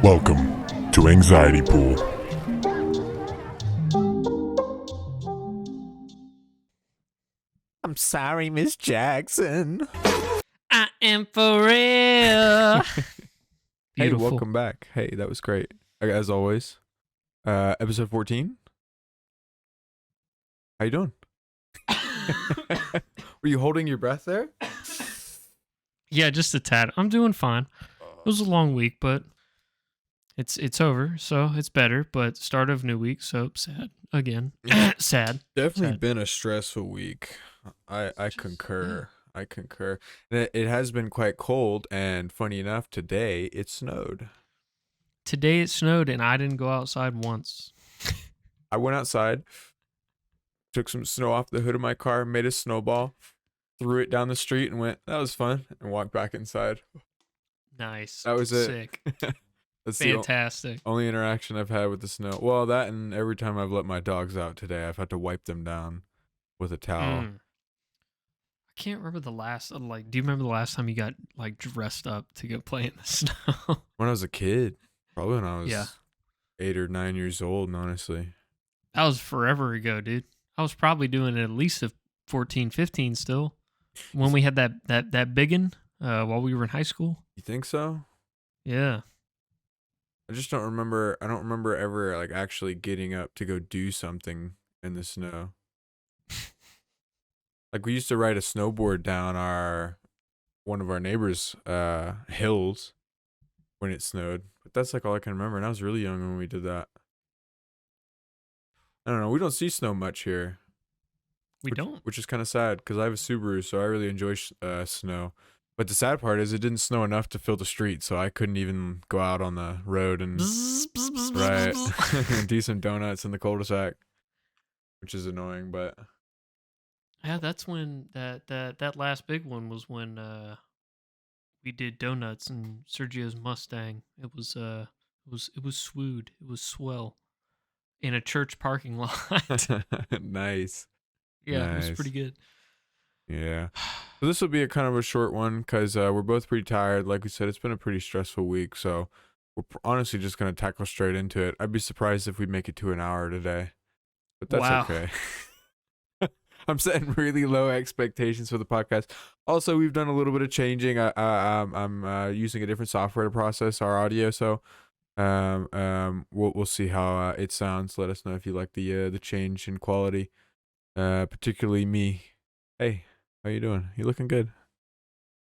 Welcome to Anxiety Pool. I'm sorry, Miss Jackson. I am for real. Hey, Beautiful. welcome back. Hey, that was great. As always. Episode 14. How you doing? Were you holding your breath there? Yeah, just a tad. I'm doing fine. It was a long week, but it's over, so it's better. But start of new week, so sad again. Sad. Definitely Sad. been a stressful week. I concur. I concur. And it has been quite cold, and funny enough, today it snowed. Today it snowed, and I didn't go outside once. I went outside, took some snow off the hood of my car, made a snowball, threw it down the street, and went, that was fun, and walked back inside. Nice. That was it. Sick. That's Fantastic. the only interaction I've had with the snow. Well, that and every time I've let my dogs out today, I've had to wipe them down with a towel. I can't remember the last. Do you remember the last time you got dressed up to go play in the snow? When I was a kid, probably when I was 8 or 9 years old, honestly. That was forever ago, dude. I was probably doing it at least 14, 15 still. When we had that biggin while we were in high school. You think so? Yeah. I just don't remember. I don't remember ever actually getting up to go do something in the snow. We used to ride a snowboard down one of our neighbors' hills when it snowed. But that's all I can remember. And I was really young when we did that. I don't know. We don't see snow much here. We don't. Which is kind of sad because I have a Subaru, so I really enjoy snow. But the sad part is it didn't snow enough to fill the street, so I couldn't even go out on the road and do some donuts in the cul-de-sac, which is annoying. But Yeah, that's when that last big one was when we did donuts in Sergio's Mustang. It was swooed. It was swell in a church parking lot. Nice. Yeah, Nice. It was pretty good. Yeah. So this will be a kind of a short one because we're both pretty tired. Like we said, it's been a pretty stressful week, so we're honestly just gonna tackle straight into it. I'd be surprised if we make it to an hour today, but that's okay. I'm setting really low expectations for the podcast. Also, we've done a little bit of changing. I'm using a different software to process our audio, so we'll see how it sounds. Let us know if you like the change in quality, particularly me. Hey, how you doing? You looking good?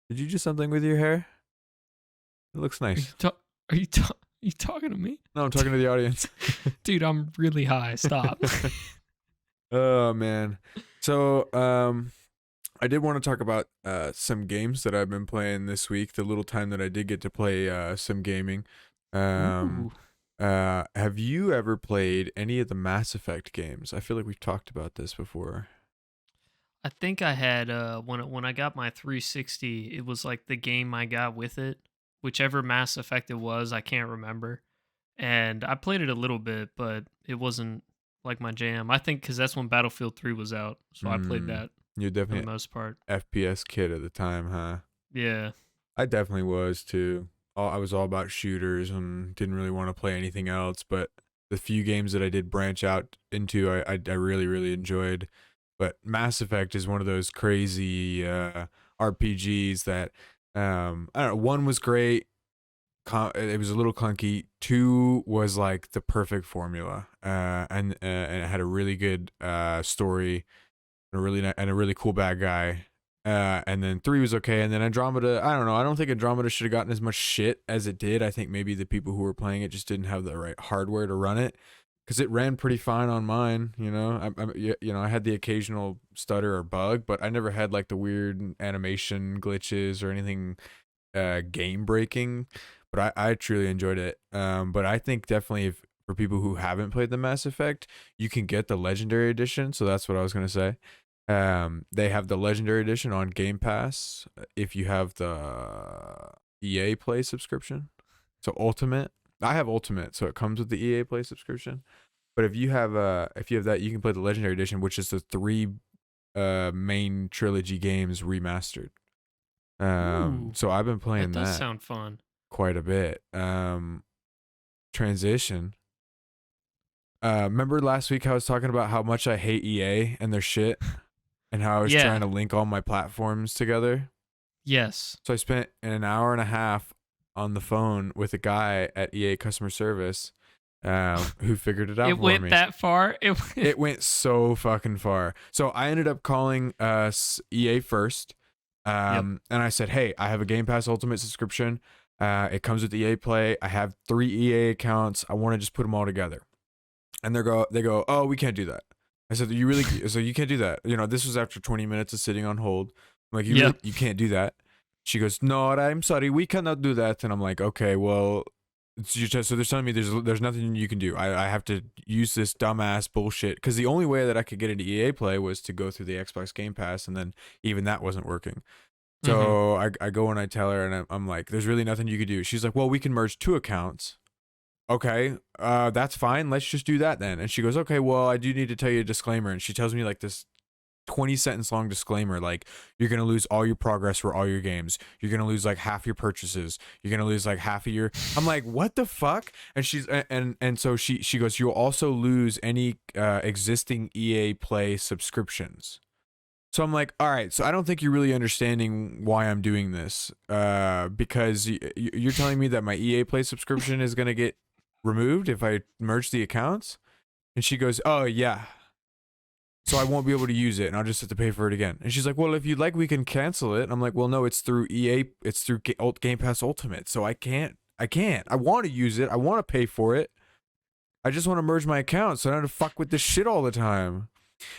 Did you do something with your hair? It looks nice. Are you talking to me? No, I'm talking to the audience. Dude, I'm really high. Stop. Oh man. So I did want to talk about some games that I've been playing this week, the little time that I did get to play some gaming. Have you ever played any of the Mass Effect games? I feel like we've talked about this before. I think I had when I got my 360, it was the game I got with it, whichever Mass Effect it was, I can't remember. And I played it a little bit, but it wasn't my jam. I think because that's when Battlefield 3 was out, so I played that. You're definitely for the most part FPS kid at the time, huh? Yeah, I definitely was too. I was all about shooters and didn't really want to play anything else. But the few games that I did branch out into, I really, really enjoyed. But Mass Effect is one of those crazy RPGs that I don't know. One was great. It was a little clunky. 2 was the perfect formula, and it had a really good story, and a really cool bad guy. And then 3 was okay, and then Andromeda. I don't know. I don't think Andromeda should have gotten as much shit as it did. I think maybe the people who were playing it just didn't have the right hardware to run it. Because it ran pretty fine on mine, I had the occasional stutter or bug, but I never had the weird animation glitches or anything game breaking. But I truly enjoyed it. But I think definitely for people who haven't played the Mass Effect, you can get the Legendary Edition. So that's what I was gonna say. They have the Legendary Edition on Game Pass if you have the EA Play subscription. So Ultimate. I have Ultimate, so it comes with the EA Play subscription. But if you have that, you can play the Legendary Edition, which is the 3 main trilogy games remastered. So I've been playing that. Does that sound fun. quite a bit. transition. Remember last week I was talking about how much I hate EA and their shit, and how I was Yeah. trying to link all my platforms together? Yes. So I spent an hour and a half on the phone with a guy at EA customer service, who figured it out It for went me. that far. It went so fucking far. So I ended up calling EA first, and I said, "Hey, I have a Game Pass Ultimate subscription. It comes with EA Play. I have 3 EA accounts. I want to just put them all together." And they go, "Oh, we can't do that." I said, "You really? So you can't do that? You know, this was after 20 minutes of sitting on hold. I'm like, you can't do that." She goes, "No, I'm sorry, we cannot do that." And I'm like, "Okay, well." So they're telling me there's nothing you can do. I have to use this dumbass bullshit, because the only way that I could get into EA Play was to go through the Xbox Game Pass, and then even that wasn't working. So I go and I tell her, and I'm like, "There's really nothing you could do." She's like, "Well, we can merge 2 accounts." Okay, that's fine. Let's just do that then. And she goes, "Okay, well, I do need to tell you a disclaimer." And she tells me like this 20-sentence long disclaimer, like, you're gonna lose all your progress for all your games, you're gonna lose like half your purchases, you're gonna lose like half of your. I'm like, what the fuck? And she's and so she goes, "You'll also lose any existing EA Play subscriptions." So I'm like, all right, so I don't think you're really understanding why I'm doing this, because you're telling me that my EA Play subscription is gonna get removed if I merge the accounts. And she goes, "Oh yeah, so I won't be able to use it, and I'll just have to pay for it again." And she's like, "Well, if you'd like, we can cancel it." And I'm like, "Well, no, it's through EA, it's through Game Pass Ultimate, so I can't. I want to use it. I want to pay for it. I just want to merge my accounts, so I don't have to fuck with this shit all the time."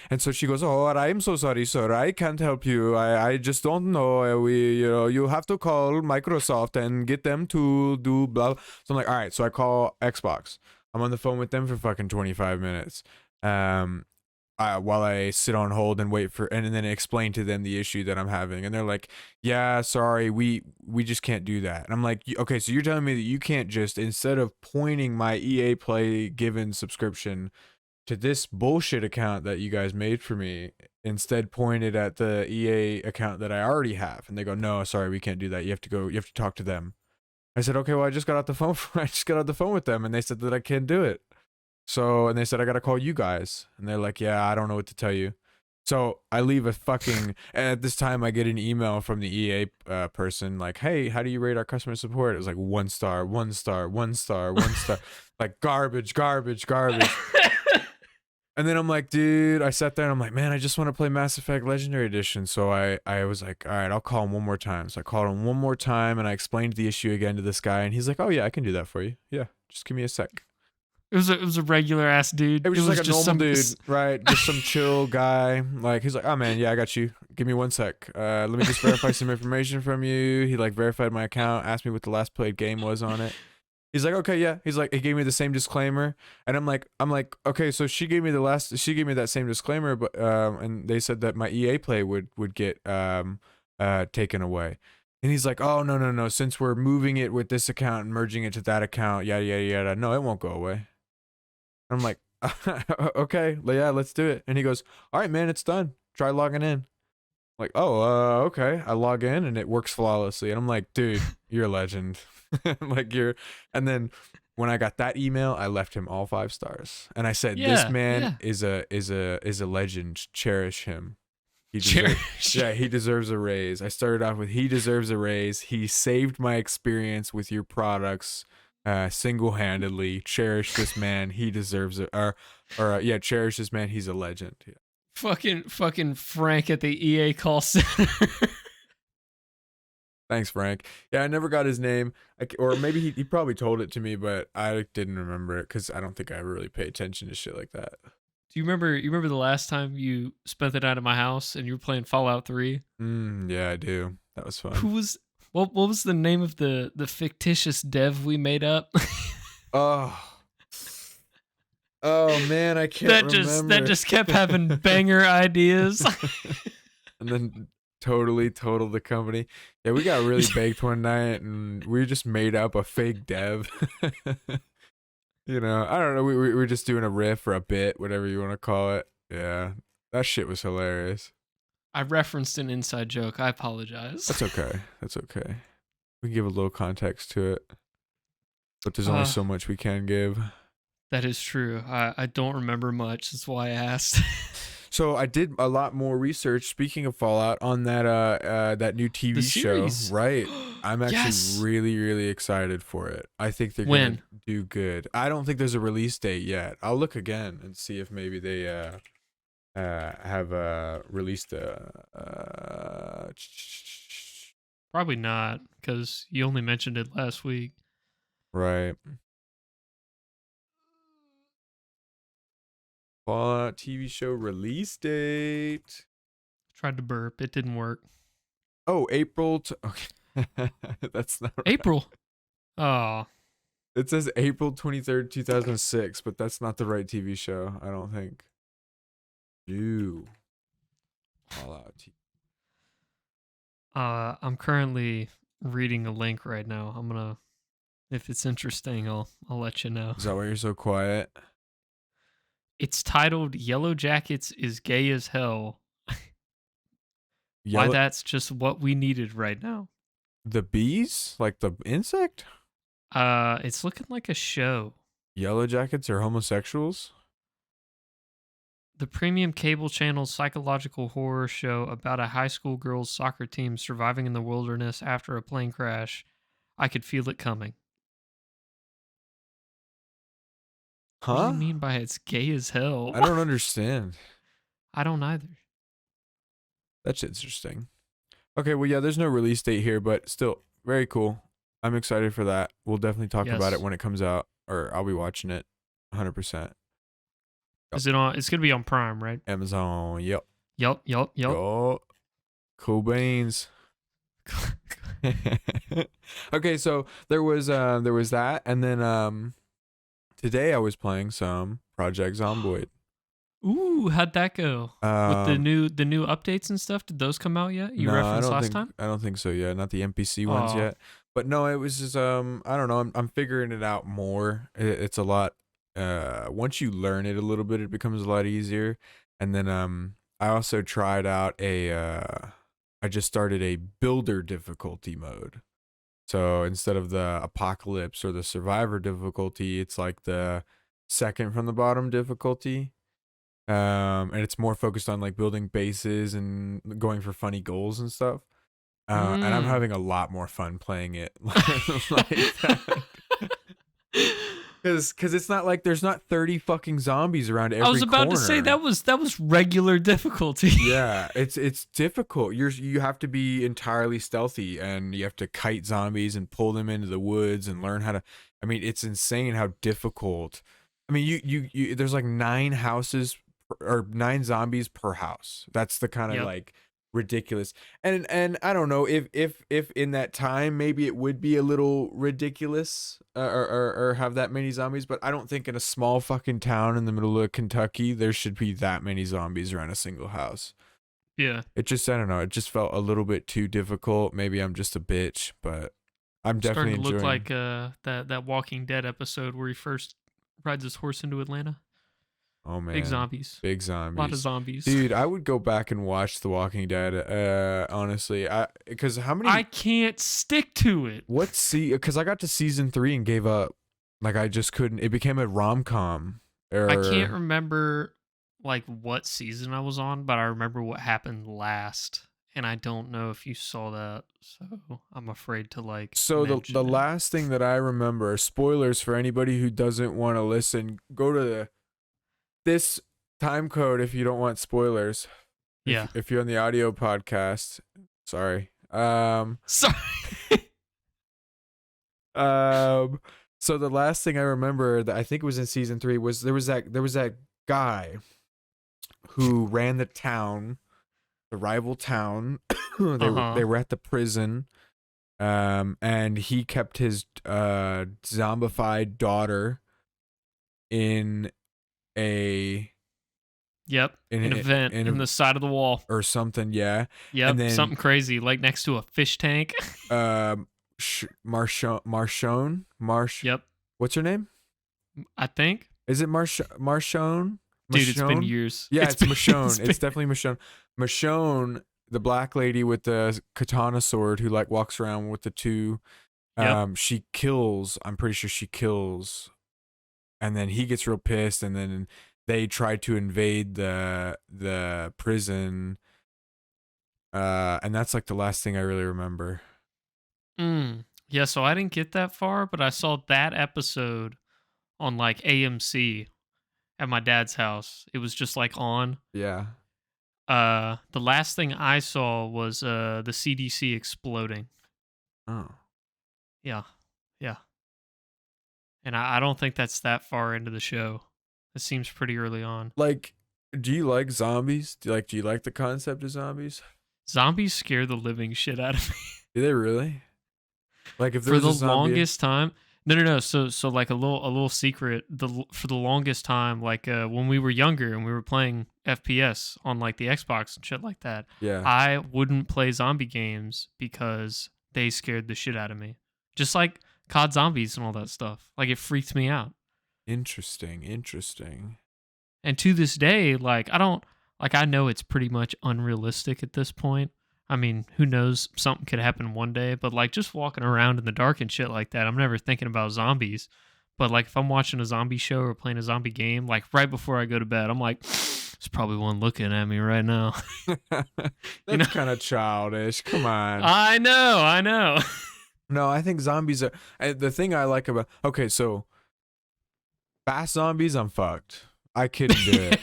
And so she goes, "Oh, I'm so sorry, sir. I can't help you. I just don't know. You have to call Microsoft and get them to do blah." So I'm like, all right. So I call Xbox. I'm on the phone with them for fucking 25 minutes. While I sit on hold and wait for, and then explain to them the issue that I'm having. And they're like, "Yeah, sorry, we just can't do that." And I'm like, "Okay, so you're telling me that you can't just, instead of pointing my EA Play given subscription to this bullshit account that you guys made for me, instead point it at the EA account that I already have?" And they go, "No, sorry, we can't do that. You have to talk to them." I said, "Okay, well, I just got off the phone with them, and they said that I can't do it." So, and they said, "I got to call you guys." And they're like, "Yeah, I don't know what to tell you." So I leave a fucking, and at this time I get an email from the EA person like, "Hey, how do you rate our customer support?" It was like 1 star, 1 star, 1 star, 1 star, like garbage. And then I'm like, dude, I sat there and I'm like, man, I just want to play Mass Effect Legendary Edition. So I was like, all right, I'll call him one more time. So I called him one more time, and I explained the issue again to this guy, and he's like, "Oh yeah, I can do that for you. Yeah, just give me a sec." It was a regular ass dude. It was just like a normal some, dude, right? Just some chill guy. Like, he's like, "Oh man, yeah, I got you. Give me 1 sec. Let me just verify some information from you." He like verified my account, asked me what the last played game was on it. He's like, "Okay, yeah." He's like, he gave me the same disclaimer, and I'm like, "Okay, so she gave me that same disclaimer, but and they said that my EA Play would get taken away." And he's like, "Oh no, since we're moving it with this account and merging it to that account, yada yada yada, no, it won't go away." I'm like, "Okay, yeah, let's do it." And he goes, "All right, man, it's done. Try logging in." I'm like, "Oh, okay." I log in and it works flawlessly, and I'm like, "Dude, you're a legend." Like, and then when I got that email, I left him all 5 stars, and I said, "This man is a legend. Cherish him. He deserves a raise." I started off with, "He deserves a raise. He saved my experience with your products single-handedly. Cherish this man. He deserves it." Or cherish this man. He's a legend. Yeah. Fucking Frank at the EA call center. Thanks, Frank. Yeah, I never got his name, or maybe he probably told it to me, but I didn't remember it because I don't think I ever really pay attention to shit like that. Do you remember? You remember the last time you spent the night at my house and you were playing Fallout 3? Yeah, I do. That was fun. What was the name of the fictitious dev we made up? Oh man, I can't remember. That just kept having banger ideas. And then totally totaled the company. Yeah, we got really baked one night, and we just made up a fake dev. I don't know. We were just doing a riff or a bit, whatever you want to call it. Yeah, that shit was hilarious. I referenced an inside joke. I apologize. That's okay. We can give a little context to it. But there's only so much we can give. That is true. I don't remember much. That's why I asked. So I did a lot more research. Speaking of Fallout, on that new TV The show, series. right? I'm actually Yes. really, really excited for it. I think they're When? gonna do good. I don't think there's a release date yet. I'll look again and see if maybe they have released a. Probably not, because you only mentioned it last week. Right. Fallout TV show release date. Tried to burp. It didn't work. Oh, April. Okay. That's not right. April. Oh. It says April 23rd, 2006, but that's not the right TV show, I don't think. Ew. Fallout TV. I'm currently reading a link right now. I'm gonna, if it's interesting, I'll let you know. Is that why you're so quiet? It's titled "Yellow Jackets is Gay as Hell." Why Yellow, that's just what we needed right now. the bees? Like the insect? It's looking like a show. Yellow Jackets are homosexuals? The premium cable channel psychological horror show about a high school girls' soccer team surviving in the wilderness after a plane crash. I could feel it coming. What do Huh? you mean by it's gay as hell? I don't understand. I don't either. That's interesting. Okay, well, yeah, there's no release date here, but still, very cool. I'm excited for that. We'll definitely talk about Yes. it when it comes out, or I'll be watching it 100%. Is it on? It's gonna be on Prime, right? Amazon, yep. Yup. Oh, Cobain's. Okay, so there was that, and then today I was playing some Project Zomboid. Ooh, how'd that go? With the new updates and stuff? Did those come out yet? You No, referenced last time? I don't think so. Yeah, not the NPC ones Aw. yet. But no, it was just I don't know. I'm figuring it out more. It's a lot. Once you learn it a little bit, it becomes a lot easier. And then I also tried out I just started a builder difficulty mode. So instead of the apocalypse or the survivor difficulty, it's like the second from the bottom difficulty. And it's more focused on like building bases and going for funny goals and stuff. And I'm having a lot more fun playing it like that. Because it's not like there's not 30 fucking zombies around every I was about to say corner. that was regular difficulty. Yeah, it's difficult. You have to be entirely stealthy, and you have to kite zombies and pull them into the woods and learn how to. I mean, it's insane how difficult. I mean, you there's like 9 houses or 9 zombies per house. That's the kind of Yep. like ridiculous. And I don't know if in that time maybe it would be a little ridiculous or have that many zombies, but I don't think in a small fucking town in the middle of Kentucky there should be that many zombies around a single house. Yeah. It just, I don't know, it just felt a little bit too difficult. Maybe I'm just a bitch, but I'm definitely Starting to enjoying. look like that Walking Dead episode where he first rides his horse into Atlanta. Oh man, Big zombies. big A zombies. lot of zombies. Dude, I would go back and watch The Walking Dead. Honestly, because how many? I can't stick to it. Because I got to season 3 and gave up. Like I just couldn't. It became a rom-com. I can't remember like what season I was on, but I remember what happened last, and I don't know if you saw that, so I'm afraid to like. So mention the it. last thing that I remember, spoilers for anybody who doesn't want to listen, go to this time code if you don't want spoilers. Yeah. If you're on the audio podcast, sorry. Sorry. So the last thing I remember that I think it was in season 3 was there was that guy who ran the town, the rival town. They were at the prison, and he kept his zombified daughter in a Yep. An event in the side of the wall. or something, yeah. Yep. and then- Something crazy, like next to a fish tank. Marshone. Yep. What's her name? I think. Is it Marshone? Dude, it's been Michonne? years. Yeah, it's Michonne. It's been- definitely Michonne. Michonne, the black lady with the katana sword who like walks around with the 2 Yep. She kills. I'm pretty sure she kills, and then he gets real pissed, and then they try to invade the prison. And that's like the last thing I really remember. Yeah, so I didn't get that far, but I saw that episode on like AMC at my dad's house. It was just like on. Yeah. The last thing I saw was the CDC exploding. Oh. Yeah. Yeah. And I don't think that's that far into the show. It seems pretty early on. Like, do you like zombies? Do you like the concept of zombies? Zombies scare the living shit out of me. Do they really? Like, if there For was the a zombie, longest time. No. So like a little secret. For the longest time, like when we were younger and we were playing FPS on like the Xbox and shit like that, yeah. I wouldn't play zombie games because they scared the shit out of me. Just like COD Zombies and all that stuff. Like it freaked me out. Interesting. And to this day, like I know it's pretty much unrealistic at this point. I mean, who knows? Something could happen one day, but like just walking around in the dark and shit like that, I'm never thinking about zombies. But like if I'm watching a zombie show or playing a zombie game, like right before I go to bed, I'm like, there's probably one looking at me right now. That's kind of childish. Come on. I know. No, I think zombies are the thing I like about. Okay, so fast zombies, I'm fucked. I couldn't do it.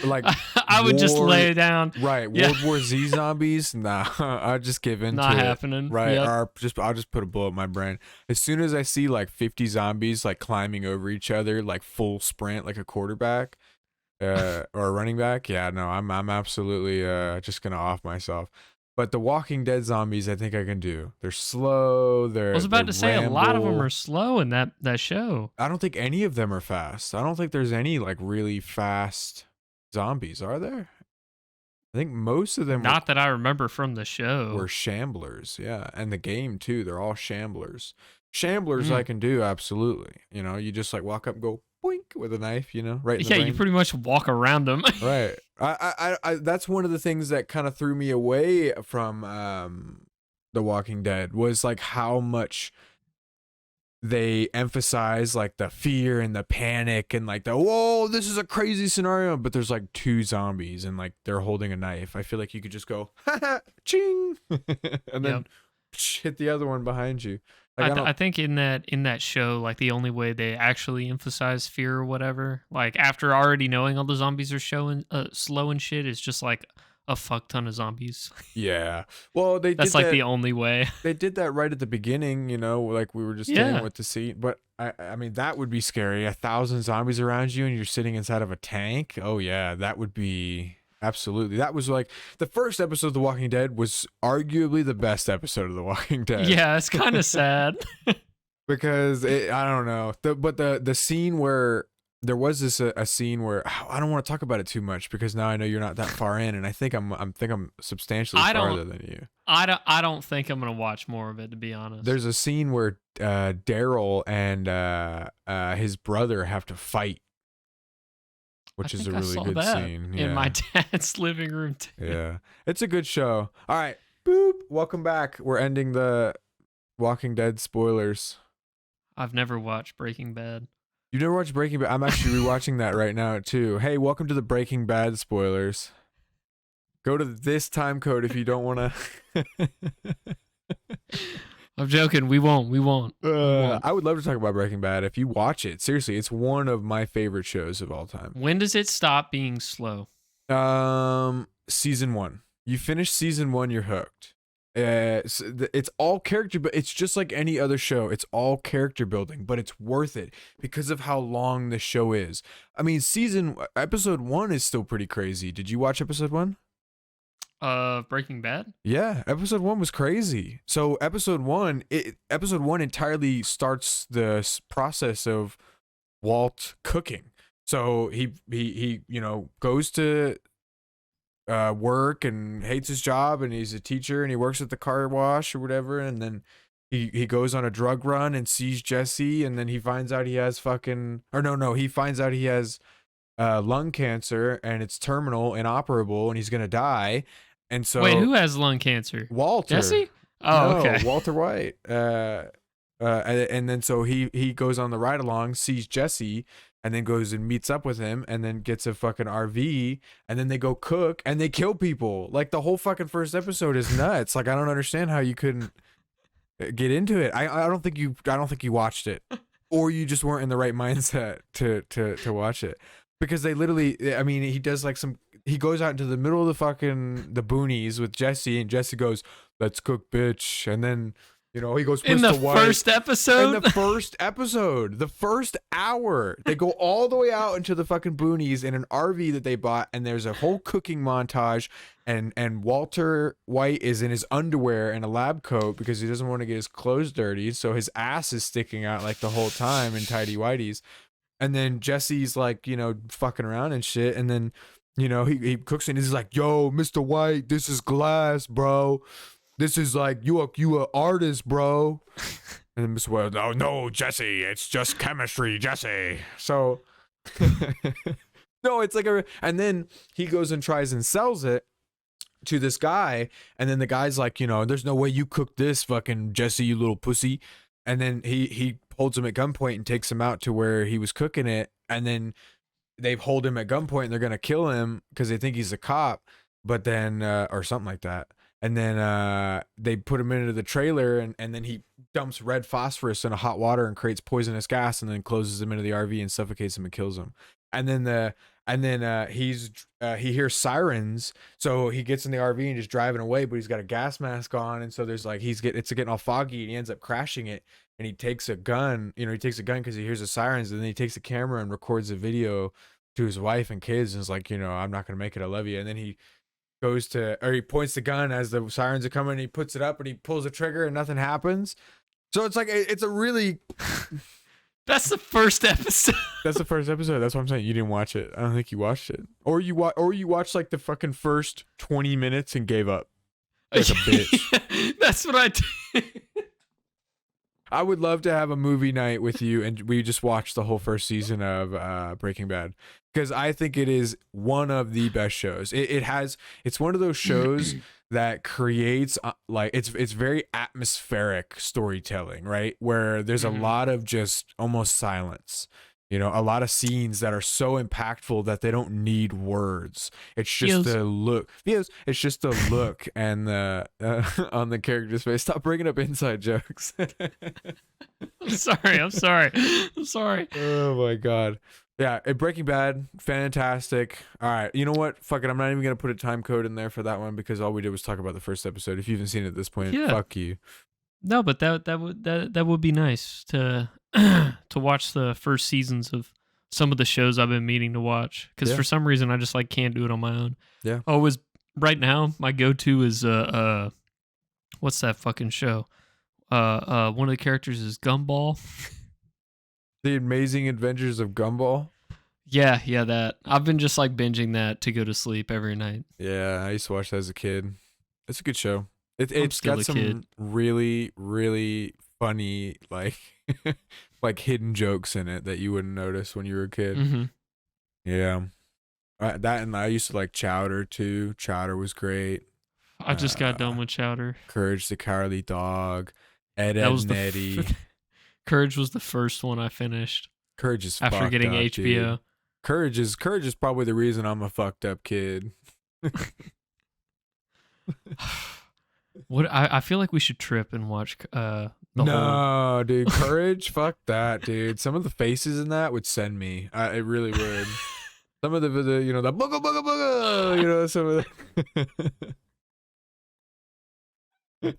Like I would just lay it down. Right, Yeah. World War Z zombies. Nah, I just give in. Not to happening. It. Right, Yep. or I'll just put a bullet in my brain. As soon as I see like 50 zombies like climbing over each other, like full sprint, like a quarterback, or a running back. Yeah, no, I'm absolutely just gonna off myself. But the Walking Dead zombies, I think I can do. They're slow. I was about to say a lot of them are slow in that show. I don't think any of them are fast. I don't think there's any like really fast zombies, are there? I think most of them Not that I remember from the show. were shamblers, yeah. And the game too, they're all shamblers. Shamblers I can do, absolutely. You know, you just like walk up and go boink with a knife, you know, right in the brain. You pretty much walk around them. Right. I that's one of the things that kind of threw me away from The Walking Dead was like how much they emphasize like the fear and the panic and like the whoa, this is a crazy scenario, but there's like two zombies and like they're holding a knife. I feel like you could just go ha ha ching and then hit the other one behind you. Like, I think in that show, like the only way they actually emphasize fear or whatever, like after already knowing all the zombies are showing slow and shit, is just like a fuck ton of zombies. Yeah. Well, that's like the only way. They did that right at the beginning, you know, like we were just dealing with the scene. But I mean, that would be scary. 1,000 zombies around you and you're sitting inside of a tank. Oh yeah, that would be absolutely. That was like the first episode of The Walking Dead was arguably the best episode of The Walking Dead. Yeah, it's kind of sad. Because I don't know. But the scene where there was a scene where I don't want to talk about it too much because now I know you're not that far in, and I think I'm substantially farther than you. I don't think I'm gonna watch more of it, to be honest. There's a scene where Daryl and his brother have to fight, which is a really good scene. In my dad's living room too. Yeah, it's a good show. All right, boop. Welcome back. We're ending the Walking Dead spoilers. I've never watched Breaking Bad. You never watched Breaking Bad? I'm actually rewatching that right now too. Hey, welcome to the Breaking Bad spoilers. Go to this time code if you don't want to. I'm joking. We won't. I would love to talk about Breaking Bad if you watch it. Seriously, it's one of my favorite shows of all time. When does it stop being slow? Season 1. You finish season 1, you're hooked. It's all character, but it's just like any other show. It's all character building, but it's worth it because of how long the show is. I mean, episode 1 is still pretty crazy. Did you watch episode 1? Breaking Bad? Yeah, episode 1 was crazy. So episode 1 entirely starts the process of Walt cooking. So he goes to work and hates his job, and he's a teacher and he works at the car wash or whatever, and then he goes on a drug run and sees Jesse, and then he finds out he has he finds out he has lung cancer and it's terminal, inoperable, and he's gonna die. And so wait, who has lung cancer? Walter. Jesse? Oh, No, okay. Walter White. And then so he goes on the ride along, sees Jesse, and then goes and meets up with him, and then gets a fucking RV, and then they go cook and they kill people. Like the whole fucking first episode is nuts. Like I don't understand how you couldn't get into it. I don't think you watched it, or you just weren't in the right mindset to watch it, because they literally. I mean, he does like some. He goes out into the middle of the boonies with Jesse, and Jesse goes, "Let's cook, bitch," and then. You know, he goes, In the Mr. White. first episode? In the first episode. The first hour. They go all the way out into the fucking boonies in an RV that they bought, and there's a whole cooking montage, and Walter White is in his underwear and a lab coat because he doesn't want to get his clothes dirty, so his ass is sticking out like the whole time in tidy whities. And then Jesse's like, you know, fucking around and shit, and then, you know, he cooks and he's like, yo, Mr. White, this is glass, bro. This is like you a artist, bro. And then Mr. White, no, Jesse, it's just chemistry, Jesse. So no, it's like and then he goes and tries and sells it to this guy, and then the guy's like, you know, there's no way you cook this, fucking Jesse, you little pussy. And then he holds him at gunpoint and takes him out to where he was cooking it, and then they hold him at gunpoint and they're gonna kill him because they think he's a cop, but then or something like that. And then they put him into the trailer, and then he dumps red phosphorus in a hot water and creates poisonous gas, and then closes him into the RV and suffocates him and kills him. And then he hears sirens, so he gets in the RV and just driving away, but he's got a gas mask on, and so there's like it's getting all foggy, and he ends up crashing it. And he takes a gun, because he hears the sirens, and then he takes a camera and records a video to his wife and kids, and is like, you know, I'm not gonna make it, I love you. And then he he points the gun as the sirens are coming, and he puts it up and he pulls the trigger and nothing happens. So it's like, it's a really. That's the first episode. That's the first episode. That's what I'm saying. You didn't watch it. I don't think you watched it. Or you watched like the fucking first 20 minutes and gave up. Like a bitch. That's what I did. I would love to have a movie night with you and we just watch the whole first season of Breaking Bad, because I think it is one of the best shows. It's one of those shows that creates like it's very atmospheric storytelling, right? Where there's a lot of just almost silence. You know, a lot of scenes that are so impactful that they don't need words. It's just the look. Yes, it's just the look and the on the character's face. Stop bringing up inside jokes. I'm sorry. Oh my god. Yeah, Breaking Bad, fantastic. All right, you know what? Fuck it. I'm not even gonna put a time code in there for that one because all we did was talk about the first episode. If you haven't seen it at this point, fuck you. No, but that would be nice to to watch the first seasons of some of the shows I've been meaning to watch, because for some reason I just like can't do it on my own. Yeah. Always right now my go-to is what's that fucking show? One of the characters is Gumball. The Amazing Adventures of Gumball. Yeah, that. I've been just like binging that to go to sleep every night. Yeah, I used to watch that as a kid. It's a good show. It's got some kid. really, really funny, like like hidden jokes in it that you wouldn't notice when you were a kid. Mm-hmm. Yeah. That, and I used to like Chowder too. Chowder was great. I just got done with Chowder. Courage the Cowardly Dog. Ed, and Eddie. Courage was the first one I finished. Courage is after getting up, HBO. Dude. Courage is probably the reason I'm a fucked up kid. What I feel like we should trip and watch dude, Courage, fuck that, dude. Some of the faces in that would send me. It really would. Some of the you know, the booga booga booga, you know, some of the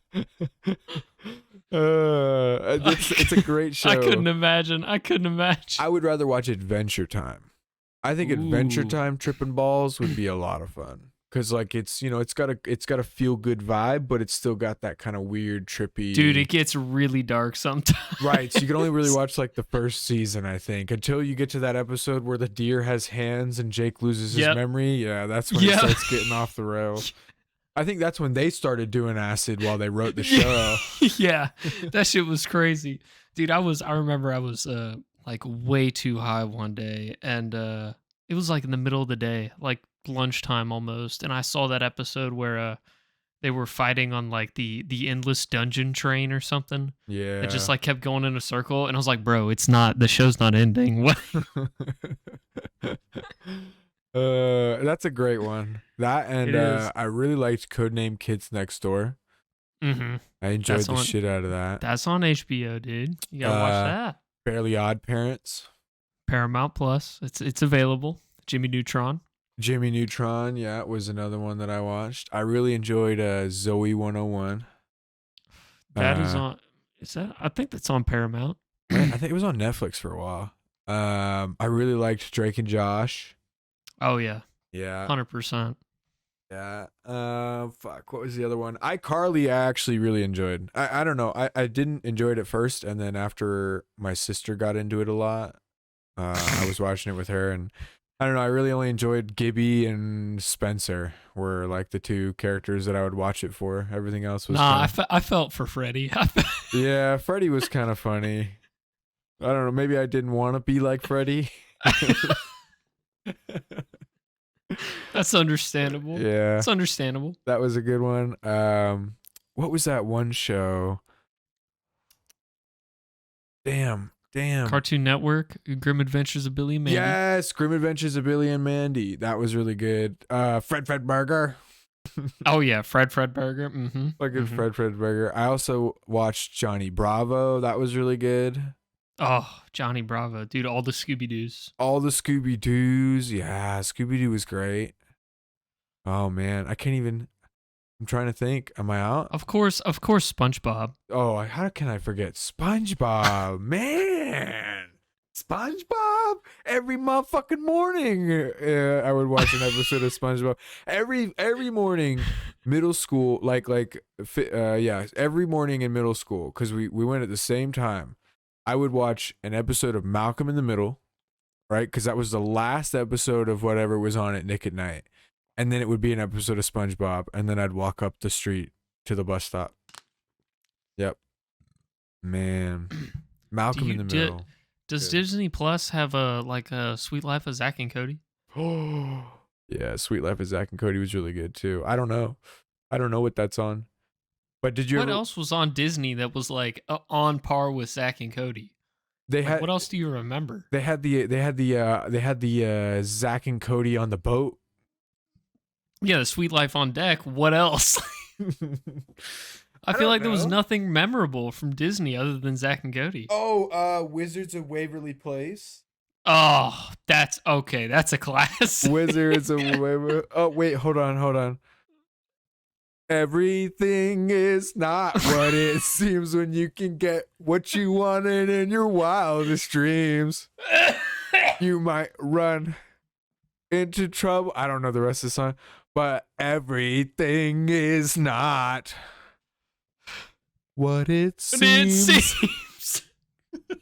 it's a great show. I couldn't imagine. I would rather watch Adventure Time. I think Adventure Time Tripping Balls would be a lot of fun. Cause like it's, you know, it's got a feel good vibe, but it's still got that kind of weird trippy. Dude, it gets really dark sometimes. Right, so you can only really watch like the first season, I think, until you get to that episode where the deer has hands and Jake loses his memory. Yeah, that's when it starts getting off the rails. I think that's when they started doing acid while they wrote the show. Yeah, that shit was crazy, dude. I remember I was like way too high one day, and it was like in the middle of the day, like lunchtime almost, and I saw that episode where they were fighting on like the endless dungeon train or something. Yeah. It just like kept going in a circle, and I was like, bro, the show's not ending. What? That's a great one. That and It is. I really liked Codename Kids Next Door. Mm-hmm. I enjoyed That's the on- shit out of that. That's on HBO, dude. You gotta watch that. Fairly Odd Parents. Paramount Plus. It's available. Jimmy Neutron. Jimmy Neutron, yeah, was another one that I watched. I really enjoyed Zoe 101. That is on. Is that? I think that's on Paramount. I think it was on Netflix for a while. I really liked Drake and Josh. Oh yeah, Yeah. 100%. Yeah. Fuck. What was the other one? iCarly, I actually really enjoyed. I don't know. I didn't enjoy it at first, and then after my sister got into it a lot, I was watching it with her, and I don't know. I really only enjoyed Gibby and Spencer were like the two characters that I would watch it for. Everything else was. Nah, I felt for Freddie. Yeah, Freddie was kind of funny. I don't know. Maybe I didn't want to be like Freddie. That's understandable. Yeah. It's understandable. That was a good one. What was that one show? Damn. Cartoon Network, Grim Adventures of Billy and Mandy. Yes, Grim Adventures of Billy and Mandy. That was really good. Fred Burger. Oh yeah, Fred Burger. Mm-hmm. Fucking Fred Burger. I also watched Johnny Bravo. That was really good. Oh, Johnny Bravo, dude! All the Scooby Doos. All the Scooby Doos. Yeah, Scooby Doo was great. Oh man, I can't even. I'm trying to think. Am I out? Of course, SpongeBob. Oh, how can I forget SpongeBob? Man, SpongeBob. Every motherfucking morning, I would watch an episode of SpongeBob. Every morning, middle school, every morning in middle school, because we went at the same time. I would watch an episode of Malcolm in the Middle, right? Because that was the last episode of whatever was on at Nick at Night. And then it would be an episode of SpongeBob, and then I'd walk up the street to the bus stop. Yep. Man. Malcolm in the Middle. Does Good. Disney Plus have a Sweet Life of Zack and Cody? Oh, yeah. Sweet Life of Zack and Cody was really good, too. I don't know what that's on. But did you What else was on Disney that was like on par with Zack and Cody? What else do you remember? They had the Zack and Cody on the boat. Yeah, the Sweet Life on Deck. What else? I feel like there was nothing memorable from Disney other than Zack and Cody. Oh, Wizards of Waverly Place. Oh, that's okay. That's a class. Wizards of Waverly. Oh, wait, hold on. Everything is not what it seems when you can get what you wanted in your wildest dreams. You might run into trouble. I don't know the rest of the song, but everything is not what it seems. I'm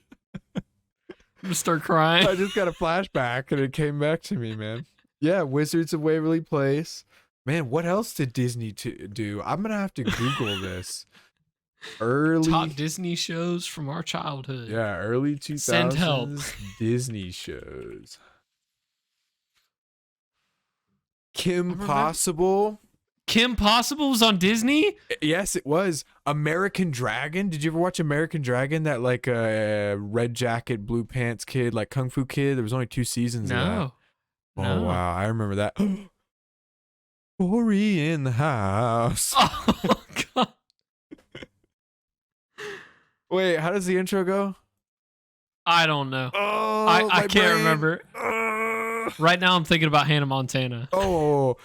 gonna start crying. I just got a flashback and it came back to me, man. Yeah, Wizards of Waverly Place. Man, what else did Disney do? I'm gonna have to Google this. Early Top Disney shows from our childhood. Yeah, early 2000s Send help. Disney shows. Kim Possible. Kim Possible was on Disney? Yes, it was. American Dragon. Did you ever watch American Dragon? That like red jacket, blue pants kid, like Kung Fu Kid. There was only 2 seasons of that. No. Oh wow, I remember that. Corey in the house. Oh god. Wait, how does the intro go? I don't know. Oh, I can't remember. Right now I'm thinking about Hannah Montana. Oh,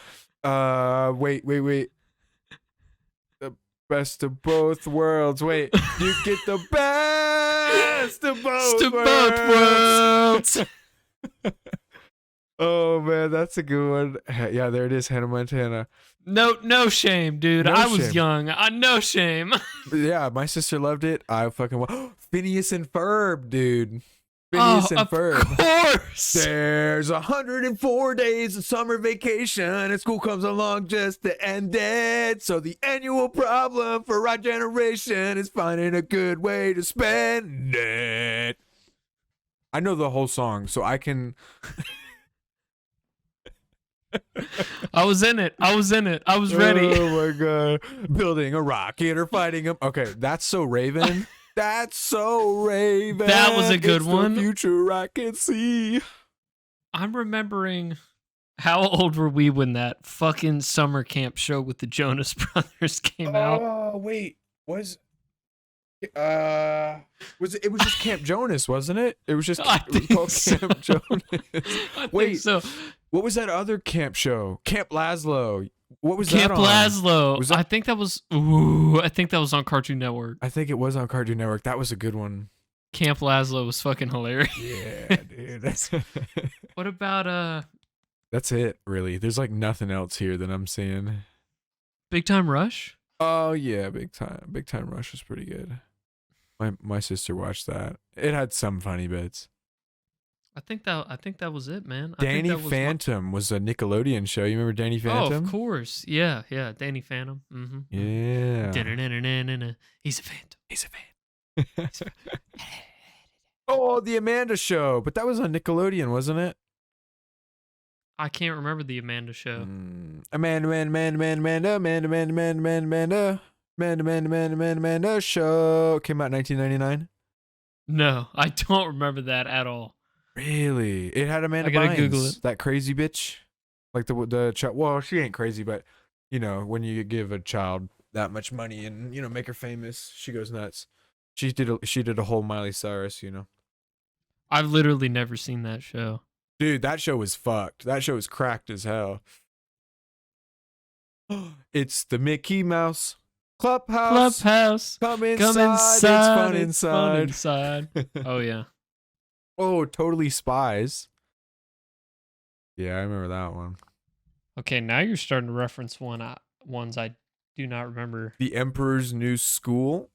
wait. The best of both worlds. Wait, you get the best of both worlds. Oh man, that's a good one. Yeah, there it is, Hannah Montana. No shame, dude. No I was shame. young. No shame. Yeah, my sister loved it. I fucking Phineas and Ferb, dude. Phineas and Ferb. Of course. There's 104 days of summer vacation and school comes along just to end it. So the annual problem for our generation is finding a good way to spend it. I know the whole song, so I can... I was in it. I was ready. Oh my god. Building a rocket or fighting him. Okay, that's so Raven. That's so Raven. That was a good It's one. The future I can see. I'm remembering how old were we when that fucking summer camp show with the Jonas Brothers came out? Oh wait, it was just Camp Jonas, wasn't it? It was just I it was think called so. Camp Jonas. I Wait, think so. what was that other camp show? Camp Laszlo. What was Camp that on? Laszlo. Was that- I think that was. Ooh, I think that was on Cartoon Network. I think it was on Cartoon Network. That was a good one. Camp Laszlo was fucking hilarious. Yeah, dude. What about That's it, really. There's like nothing else here that I'm seeing. Big Time Rush? Oh yeah, Big Time Rush was pretty good. My sister watched that. It had some funny bits. I think that was it, man. Danny I think that was Phantom was a Nickelodeon show. You remember Danny Phantom? Oh, of course. Yeah. Danny Phantom. Mm-hmm. Yeah. He's a phantom. He's a phantom. Oh, the Amanda Show, but that was on Nickelodeon, wasn't it? I can't remember the Amanda show. Amanda Show came out in 1999. No, I don't remember that at all. Really? It had Amanda I gotta Bynes, Google it. that crazy bitch. Like the child. Well, she ain't crazy, but you know, when you give a child that much money and you know make her famous, she goes nuts. She did a whole Miley Cyrus, you know. I've literally never seen that show. Dude, that show was fucked. That show was cracked as hell. It's the Mickey Mouse Clubhouse. Come inside. It's fun inside. Oh yeah. Oh, Totally Spies. Yeah, I remember that one. Okay, now you're starting to reference ones I do not remember. The Emperor's New School.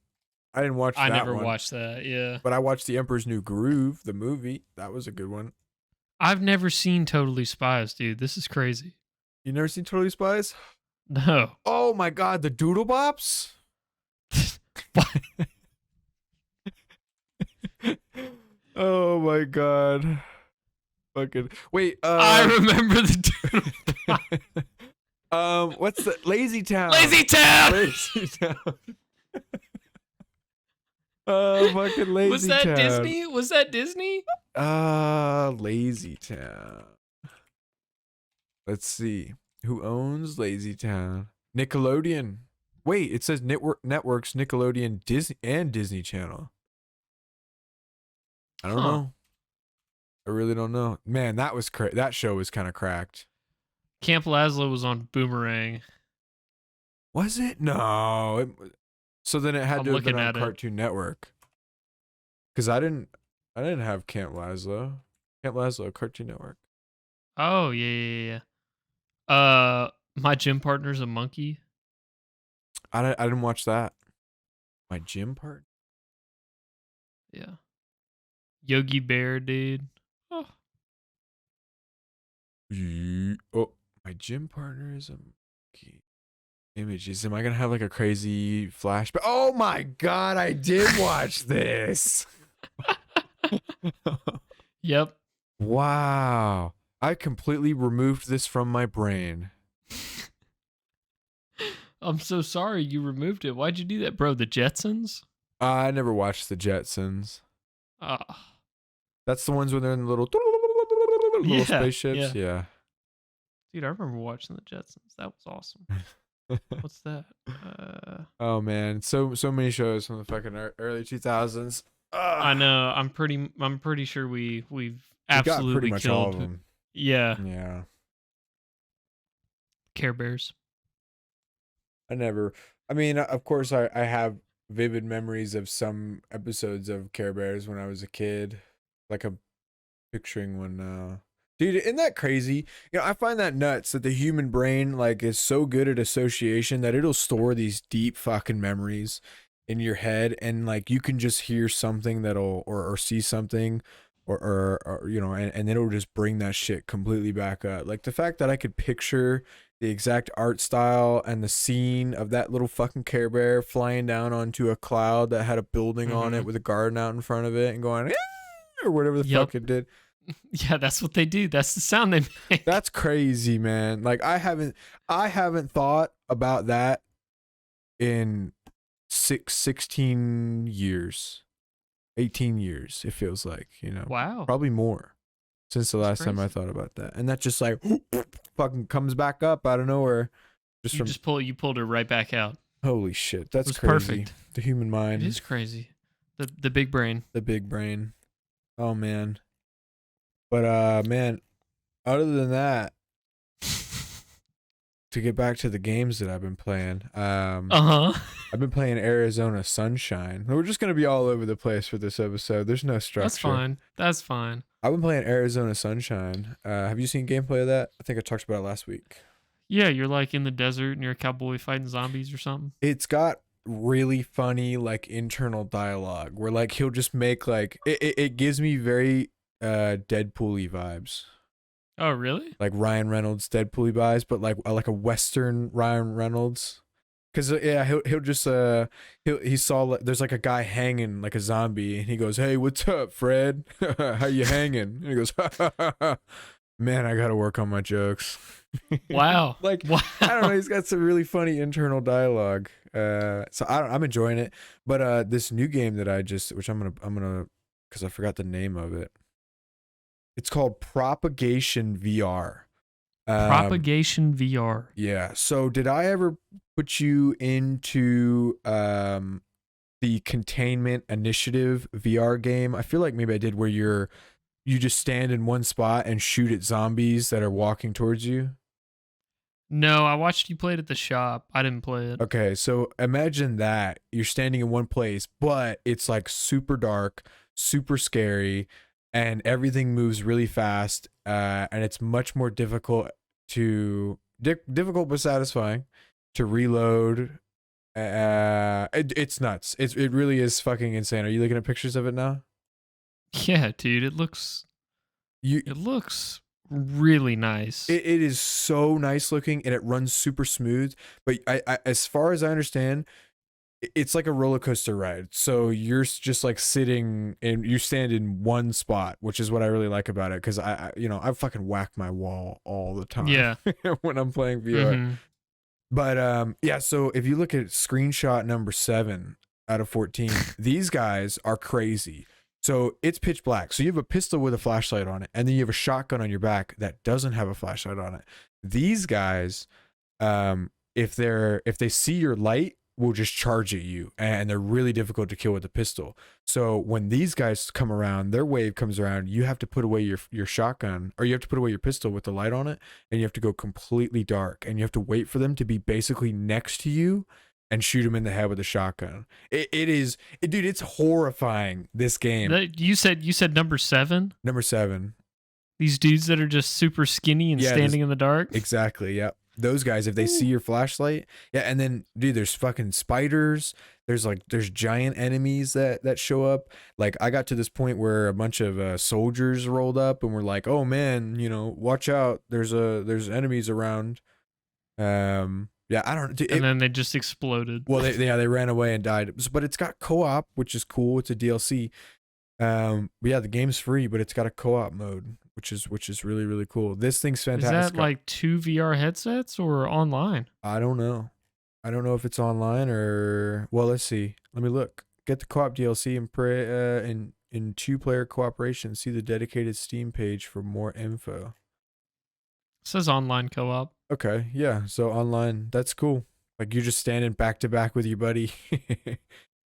I didn't watch that I never one, watched that. Yeah. but I watched The Emperor's New Groove, the movie. That was a good one. I've never seen Totally Spies, dude. This is crazy. You never seen Totally Spies? No. Oh my god, the Doodle Bops? Oh my god. Fucking wait, I remember the what's the Lazy Town? Lazy Town. Lazy Town. Oh, fucking Lazy Was that Town. Disney? Was that Disney? Lazy Town. Let's see. Who owns Lazy Town? Nickelodeon. Wait, it says networks Nickelodeon, Disney, and Disney Channel. I don't know. I really don't know. Man, that was that show was kind of cracked. Camp Laszlo was on Boomerang. Was it? No. So then it had I'm to have been looking on at it. Cartoon Network. Because I didn't have Camp Laszlo. Camp Laszlo, Cartoon Network. Oh yeah. My gym partner's a monkey. I didn't watch that. My gym part? Yeah. Yogi Bear, dude. Oh. Oh, my gym partner is a monkey. Images. Am I gonna have like a crazy flashback? Oh my god, I did watch this. Yep. Wow. I completely removed this from my brain. I'm so sorry you removed it. Why'd you do that, bro? The Jetsons? I never watched the Jetsons. That's the ones when they're in the little Yeah, spaceships. Yeah. Dude, I remember watching the Jetsons. That was awesome. What's that? Oh man, so many shows from the fucking early 2000s. I know. I'm pretty sure we've absolutely got pretty much killed. all of them. Yeah. Yeah. Care Bears. I mean, of course, I have vivid memories of some episodes of Care Bears when I was a kid. Like I'm picturing one now. Dude, isn't that crazy? You know, I find that nuts that the human brain like is so good at association that it'll store these deep fucking memories in your head, and like you can just hear something that'll or see something or you know, and then it'll just bring that shit completely back up. Like the fact that I could picture the exact art style and the scene of that little fucking Care Bear flying down onto a cloud that had a building on it with a garden out in front of it and going or whatever the fuck it did. Yeah, that's what they do. That's the sound they make. That's crazy, man. Like I haven't thought about that in 16 years, 18 years. It feels like, Wow. probably more since the That's last time I crazy. thought about that. And that just like fucking comes back up out of nowhere. Just from You pulled her right back out. holy shit. It That's was crazy. perfect. The human It mind, is crazy. The big brain. the big brain. Oh man. But man, other than that, to get back to the games that I've been playing, Uh-huh. I've been playing Arizona Sunshine. We're just gonna be all over the place for this episode. There's no That's structure. fine. That's fine. I've been playing Arizona Sunshine. Have you seen gameplay of that? I think I talked about it last week. Yeah, you're like in the desert and you're a cowboy fighting zombies or something. It's got really funny like internal dialogue where like he'll just make like it gives me very Deadpool-y vibes. Oh, really? Like Ryan Reynolds Deadpool-y vibes, but like a Western Ryan Reynolds. Cause yeah, he'll just he saw like, there's like a guy hanging like a zombie, and he goes, "Hey, what's up, Fred? How you hanging?" And he goes, "Man, I gotta work on my jokes." Wow. Like Wow. I don't know, he's got some really funny internal dialogue. So I'm enjoying it. But this new game that which I'm gonna because I forgot the name of it. It's called Propagation VR. Propagation VR. Yeah. So did I ever put you into the Containment Initiative VR game? I feel like maybe I did, where you just stand in one spot and shoot at zombies that are walking towards you. No, I watched you play it at the shop. I didn't play it. Okay, so imagine that you're standing in one place, but it's like super dark, super scary, and everything moves really fast. And it's much more difficult difficult but satisfying to reload. It's nuts. It really is fucking insane. Are you looking at pictures of it now? Yeah, dude, it looks You really nice. it is so nice looking, and it runs super smooth. But I as far as I understand, it's like a roller coaster ride. So you're just like sitting and you stand in one spot, which is what I really like about it. Cause I fucking whack my wall all the time Yeah. when I'm playing VR. Mhm. But yeah, so if you look at screenshot number 7 out of 14, these guys are crazy. So it's pitch black. So you have a pistol with a flashlight on it, and then you have a shotgun on your back that doesn't have a flashlight on it. These guys, if they see your light, will just charge at you, and they're really difficult to kill with a pistol. So when these guys come around, their wave comes around, you have to put away your shotgun, or you have to put away your pistol with the light on it, and you have to go completely dark, and you have to wait for them to be basically next to you and shoot them in the head with a shotgun. Dude, it's horrifying, this game. You said number 7? Number 7. These dudes that are just super skinny and Yeah, standing in the dark? Exactly. Yep. Those guys, if they see your flashlight, yeah, and then dude, there's fucking spiders. There's giant enemies that show up. Like I got to this point where a bunch of soldiers rolled up and were like, "Oh man, watch out. There's enemies around." Yeah, I don't. And then they just exploded. Well, they ran away and died. But it's got co-op, which is cool. It's a DLC. But yeah, the game's free, but it's got a co-op mode, which is really really cool. This thing's fantastic. Is that like 2 VR headsets or online? I don't know. I don't know if it's online or, well, let's see. Let me look. Get the co-op DLC and pray in 2-player cooperation. See the dedicated Steam page for more info. It says online co-op. Okay, yeah. So online, that's cool. Like you're just standing back to back with your buddy.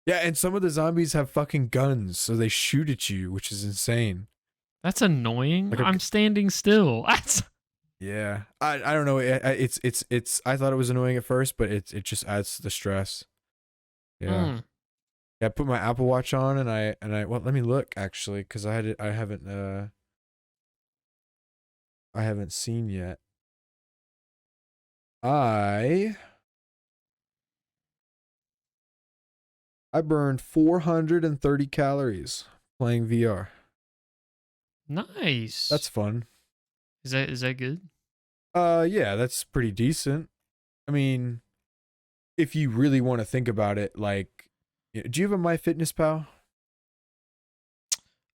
Yeah, and some of the zombies have fucking guns, so they shoot at you, which is insane. That's annoying. Like I'm standing still. That's Yeah, I don't know. It's I thought it was annoying at first, but it just adds to the stress. Yeah, yeah. I put my Apple Watch on, and I well, let me look actually, because I haven't seen yet. I burned 430 calories playing VR. nice. That's fun. Is that good? Yeah, that's pretty decent. I mean, if you really want to think about it, like, do you have a MyFitnessPal?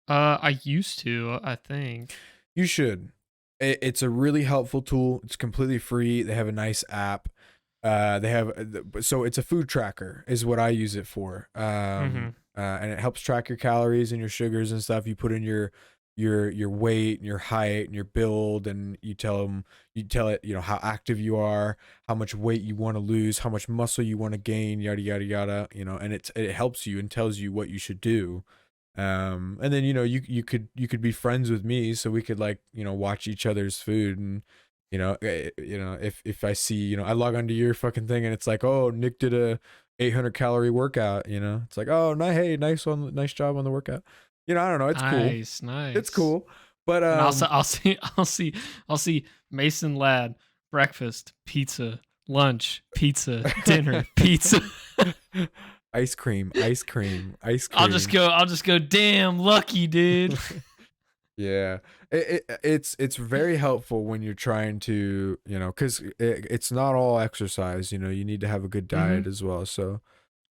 I used to, I think. You should. It's a really helpful tool. It's completely free. They have a nice app. They have so it's a food tracker is what I use it for. Mm-hmm. And it helps track your calories and your sugars and stuff. You put in your weight and your height and your build, and you tell it, how active you are, how much weight you want to lose, how much muscle you want to gain, yada yada yada. And it helps you and tells you what you should do. And then you could be friends with me, so we could like watch each other's food. And if I see, I log onto your fucking thing and it's like, oh, Nick did a 800 calorie workout, it's like, oh, hey, nice job on the workout. I don't know, it's cool. Nice, nice. It's cool. But And I'll see Mason Lad, breakfast, pizza, lunch, pizza, dinner, pizza. ice cream. I'll just go, damn lucky, dude. Yeah, it's very helpful when you're trying to, because it's not all exercise. You need to have a good diet as well. So,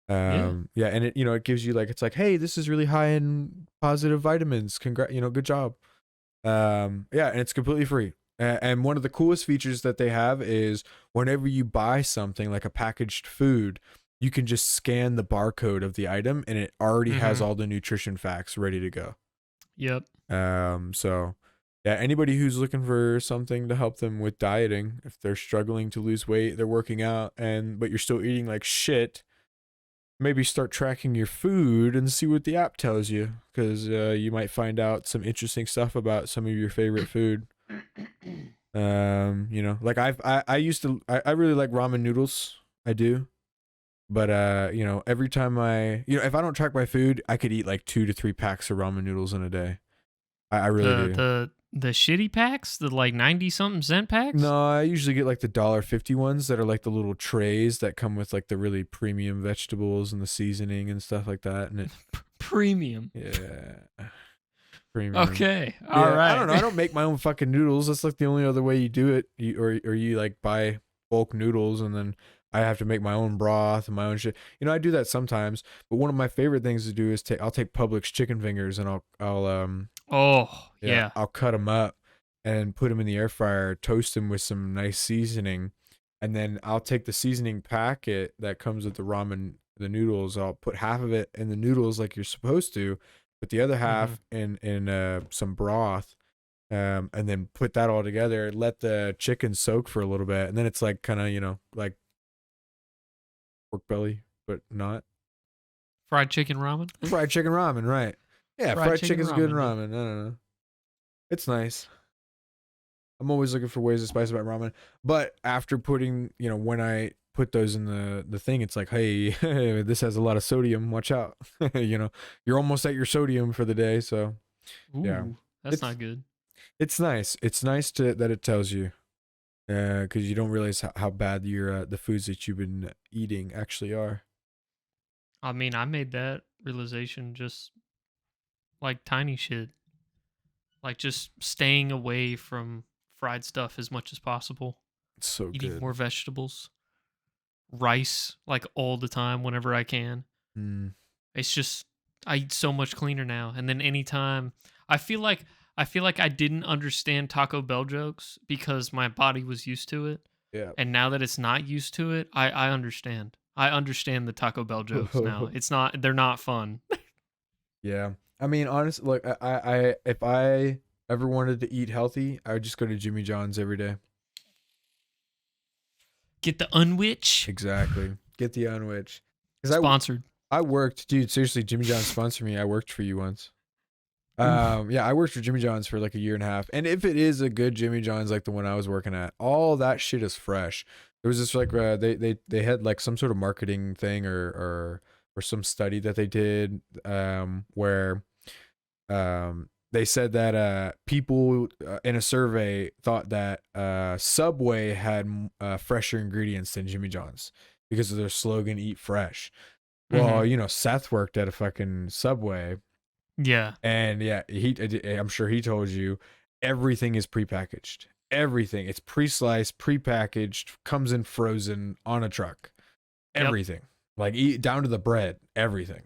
yeah, and it gives you like, it's like, hey, this is really high in positive vitamins. Good job. Yeah, and it's completely free. And one of the coolest features that they have is whenever you buy something like a packaged food, you can just scan the barcode of the item, and it already has all the nutrition facts ready to go. Yep. So yeah, anybody who's looking for something to help them with dieting, if they're struggling to lose weight, they're working out, but you're still eating like shit, maybe start tracking your food and see what the app tells you, because you might find out some interesting stuff about some of your favorite food. Like I used to, I really like ramen noodles. I do. But every time if I don't track my food, I could eat like 2 to 3 packs of ramen noodles in a day. I really do. The shitty packs, the like 90 something cent packs? No, I usually get like the $1.50 ones that are like the little trays that come with like the really premium vegetables and the seasoning and stuff like that. And Premium. Yeah. Premium. Okay. All right. I don't know. I don't make my own fucking noodles. That's like the only other way you do it. You like buy bulk noodles, and then I have to make my own broth and my own shit. I do that sometimes, but one of my favorite things to do is I'll take Publix chicken fingers, and I'll cut them up and put them in the air fryer, toast them with some nice seasoning, and then I'll take the seasoning packet that comes with the noodles. I'll put half of it in the noodles like you're supposed to, put the other half in some broth, and then put that all together. Let the chicken soak for a little bit, and then it's like kind of like pork belly, but not. Fried chicken ramen? Fried chicken ramen, right. Yeah, fried chicken's good in ramen. I don't know. It's nice. I'm always looking for ways to spice up ramen. But after putting, when I put those in the thing, it's like, hey, this has a lot of sodium. Watch out. You're almost at your sodium for the day. So, yeah. That's not good. It's nice. It's nice that it tells you. Because you don't realize how bad the foods that you've been eating actually are. I mean, I made that realization just like tiny shit. Like just staying away from fried stuff as much as possible. It's so Eating good. more vegetables. Rice, like all the time whenever I can. It's just, I eat so much cleaner now. And then anytime, I feel like I didn't understand Taco Bell jokes because my body was used to it. Yeah. And now that it's not used to it, I understand. I understand the Taco Bell jokes now. They're not fun. Yeah. I mean, honestly, look, I if I ever wanted to eat healthy, I would just go to Jimmy John's every day. Get the unwitch. Exactly. Get the unwitch. Sponsored. I worked, dude, seriously, Jimmy John's sponsored me. I worked for you once. Yeah, I worked for Jimmy John's for like a year and a half. And if it is a good Jimmy John's like the one I was working at, all that shit is fresh. There was this like they had like some sort of marketing thing or some study that they did where they said that people in a survey thought that Subway had fresher ingredients than Jimmy John's because of their slogan "Eat Fresh." Well, Seth worked at a fucking Subway. Yeah. And yeah, I'm sure he told you everything is prepackaged. Everything. It's pre-sliced, prepackaged, comes in frozen on a truck. Everything. Like down to the bread, everything.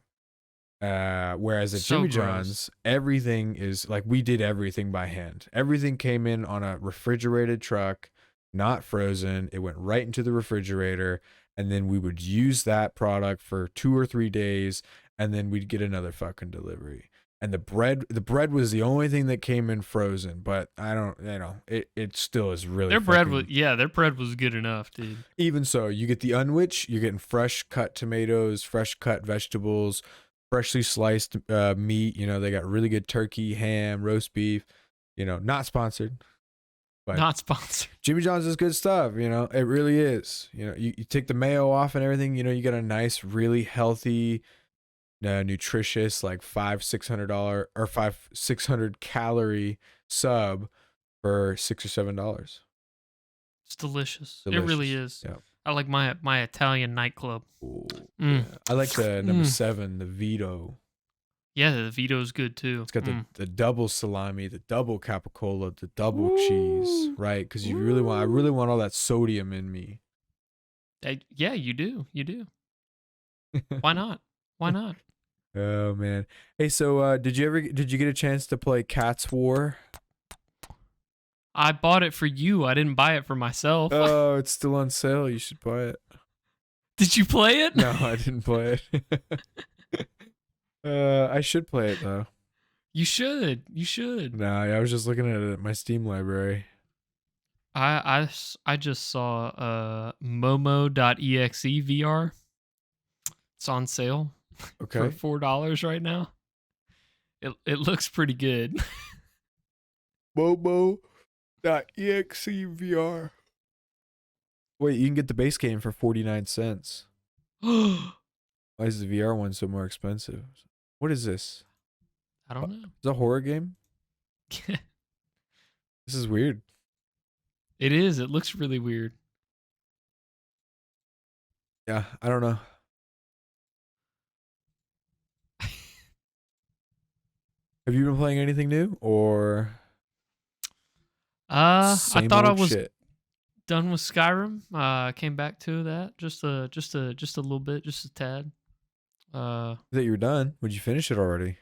Whereas at So Jimmy gross. John's, everything is like we did everything by hand. Everything came in on a refrigerated truck, not frozen. It went right into the refrigerator, and then we would use that product for 2 or 3 days, and then we'd get another fucking delivery. And the bread was the only thing that came in frozen, but I don't, it still is really Their bread fucking, their bread was good enough, dude. even so, you get the unwich, you're getting fresh cut tomatoes, fresh cut vegetables, freshly sliced meat. They got really good turkey, ham, roast beef. Not sponsored, but Not sponsored. Jimmy John's is good stuff. It really is. You take the mayo off and everything. You get a nice, really healthy, nutritious, like $500-600 or 500-600 calorie sub for $6 or $7. It's delicious. It Delicious. really is. Yeah. I like my Italian nightclub. Ooh, Mm. yeah. I like the number 7, the Vito. Yeah, the Vito's good too. It's got the double salami, the double capicola, the double cheese, right? Because I really want all that sodium in me. Yeah, you do. You do. Why not? Why not? Oh man. Hey, so did you get a chance to play Cats War? I bought it for you. I didn't buy it for myself. Oh, it's still on sale. You should buy it. Did you play it? No, I didn't play it. I should play it though. You should. You should. No, I was just looking at it at my Steam library. I just saw Momo.exe VR. It's on sale Okay. for $4 right now. It looks pretty good. Momo.exe VR. Wait, you can get the base game for 49 cents. Why is the VR one so more expensive? What is this? I don't know. Is it a horror game? This is weird. It is. It looks really weird. Yeah, I don't know. Have you been playing anything new or I same thought I old was shit? done with Skyrim. Came back to that just a little bit, just a tad. That you were done? Would you finish it already?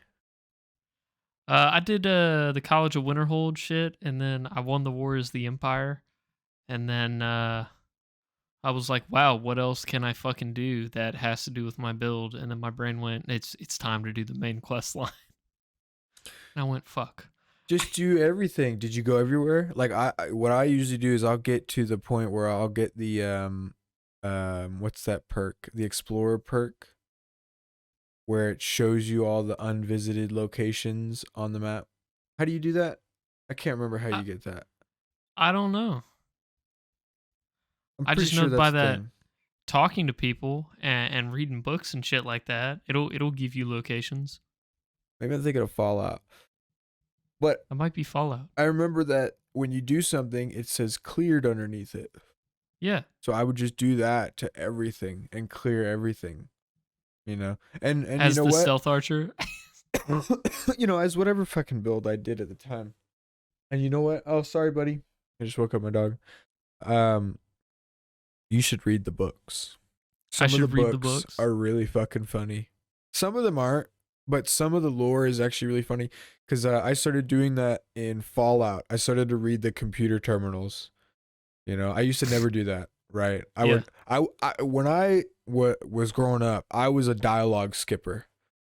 I did the College of Winterhold shit, and then I won the Warriors of the Empire, and then I was like, wow, what else can I fucking do that has to do with my build? And then my brain went, it's time to do the main quest line. And I went, fuck. Just do everything. Did you go everywhere? Like what I usually do is I'll get to the point where I'll get the what's that perk? The Explorer perk, where it shows you all the unvisited locations on the map. How do you do that? I can't remember how you get that. I don't know. I'm I pretty just sure know by that's the that thing. talking to people and reading books and shit like that, it'll give you locations. Maybe I'm thinking of Fallout. But That might be Fallout. I remember that when you do something, it says cleared underneath it. Yeah. So I would just do that to everything and clear everything. And As you know the what? stealth archer. As whatever fucking build I did at the time. And you know what? Oh, sorry, buddy. I just woke up my dog. You should read the books. I should read the books. Are really fucking funny. Some of them aren't, but some of the lore is actually really funny. Because I started doing that in Fallout. I started to read the computer terminals. I used to never do that. Right. When I was growing up, I was a dialogue skipper.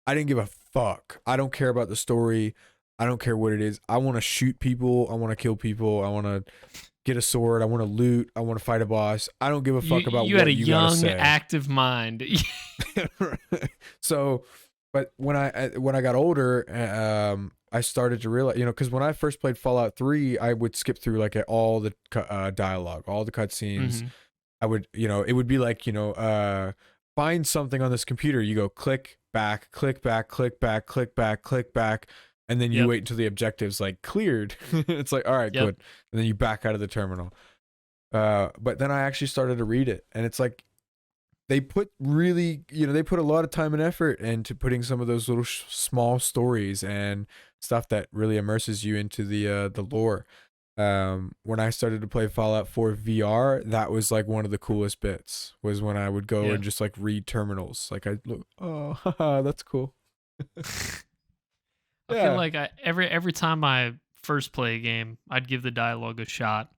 I didn't give a fuck. I don't care about the story. I don't care what it is. I want to shoot people. I want to kill people. I want to get a sword. I want to loot. I want to fight a boss. I don't give a fuck about you what had a you gotta young, say. active mind. So, but when I got older, I started to realize, because when I first played Fallout 3, I would skip through like all the dialogue, all the cutscenes. Mm-hmm. I would, it would be like, find something on this computer. You go click back, click back, click back, click back, click back. And then you wait until the objective's like cleared. It's like, all right, good. And then you back out of the terminal. But then I actually started to read it. And it's like, they put they put a lot of time and effort into putting some of those little small stories and stuff that really immerses you into the lore. When I started to play Fallout 4 VR, that was like one of the coolest bits, was when I would go and just like read terminals. Like I'd look, oh, haha, that's cool. I feel Yeah. like every time I first play a game, I'd give the dialogue a shot,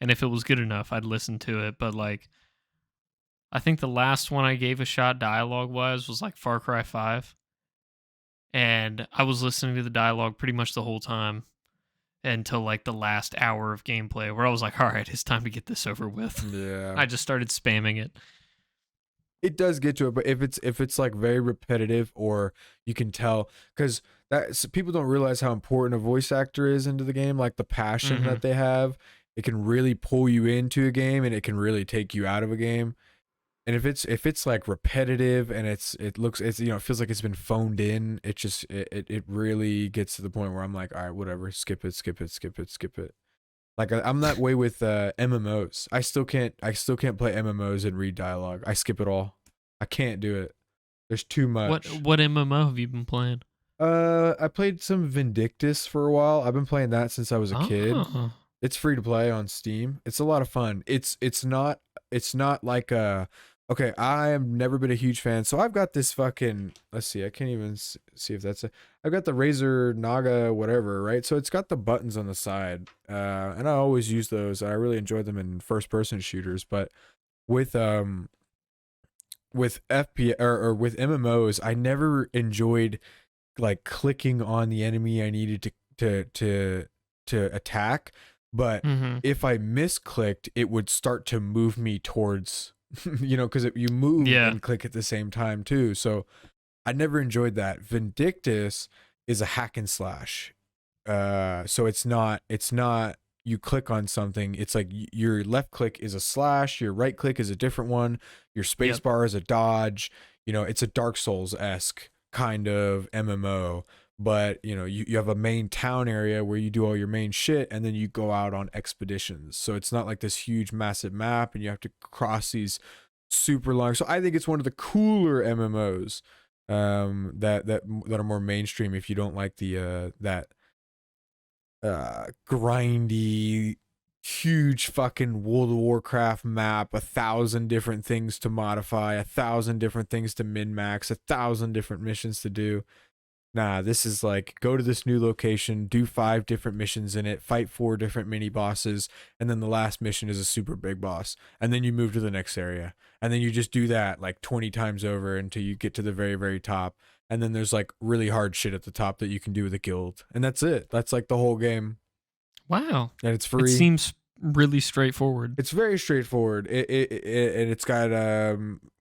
and if it was good enough, I'd listen to it. But like, I think the last one I gave a shot dialogue wise was like Far Cry 5, and I was listening to the dialogue pretty much the whole time until like the last hour of gameplay, where I was like, all right, it's time to get this over with. Yeah. I just started spamming it. It does get to it, but if it's like very repetitive, or you can tell, because people don't realize how important a voice actor is into the game, like the passion Mhm. that they have. It can really pull you into a game, and it can really take you out of a game. And if it's like repetitive, and it's it feels like it's been phoned in, it really gets to the point where I'm like, all right, whatever, skip it, skip it, skip it, skip it. Like I'm that way with MMOs. I still can't play MMOs and read dialogue. I skip it all. I can't do it. There's too much. What MMO have you been playing? I played some Vindictus for a while. I've been playing that since I was a kid. Oh. It's free to play on Steam. It's a lot of fun. It's not like a okay, I have never been a huge fan. So I've got this fucking, let's see, I can't even see if that's I've got the Razer Naga whatever, right? So it's got the buttons on the side. And I always use those. I really enjoy them in first person shooters, but with FP or with MMOs, I never enjoyed like clicking on the enemy I needed to attack, but Mhm. if I misclicked, it would start to move me towards because you move Yeah. and click at the same time too. So I never enjoyed that. Vindictus is a hack and slash. So it's not you click on something. It's like your left click is a slash, your right click is a different one, your space Yep. bar is a dodge. It's a Dark Souls-esque kind of MMO, but you have a main town area where you do all your main shit, and then you go out on expeditions. So it's not like this huge massive map and you have to cross these super long. So I think it's one of the cooler MMOs that are more mainstream if you don't like the that grindy huge fucking World of Warcraft map, 1,000 different things to modify, 1,000 different things to min-max, 1,000 different missions to do. Nah, this is like, go to this new location, do 5 different missions in it, fight 4 different mini bosses, and then the last mission is a super big boss. And then you move to the next area. And then you just do that like 20 times over until you get to the very, very top. And then there's like really hard shit at the top that you can do with a guild. And that's it. That's like the whole game. Wow. And it's It free. seems really straightforward. It's very straightforward. And it's got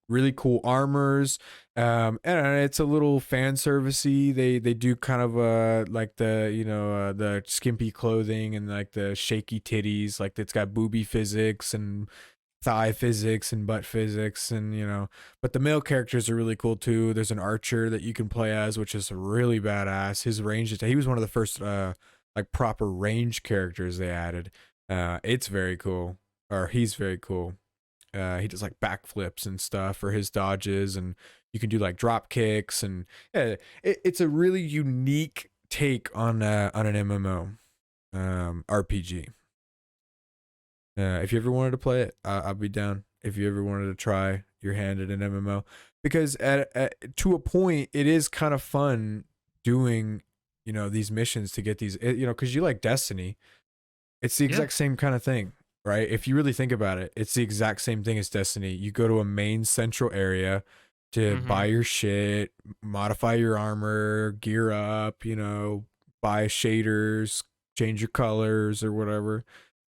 really cool armors. And it's a little fan servicey. They do kind of like the skimpy clothing and like the shaky titties. Like it's got booby physics and thigh physics and butt physics, and but the male characters are really cool too. There's an archer that you can play as, which is really badass. His range he was one of the first like proper range characters they added. It's very cool, or he's very cool. He does like backflips and stuff for his dodges, and you can do like drop kicks, and yeah, it's a really unique take on an MMO RPG. If you ever wanted to play it, I'll be down. If you ever wanted to try your hand at an MMO, because to a point, it is kind of fun doing these missions to get these because you like Destiny. It's the exact same kind of thing, right? If you really think about it, it's the exact same thing as Destiny. You go to a main central area to buy your shit, modify your armor, gear up, buy shaders, change your colors or whatever,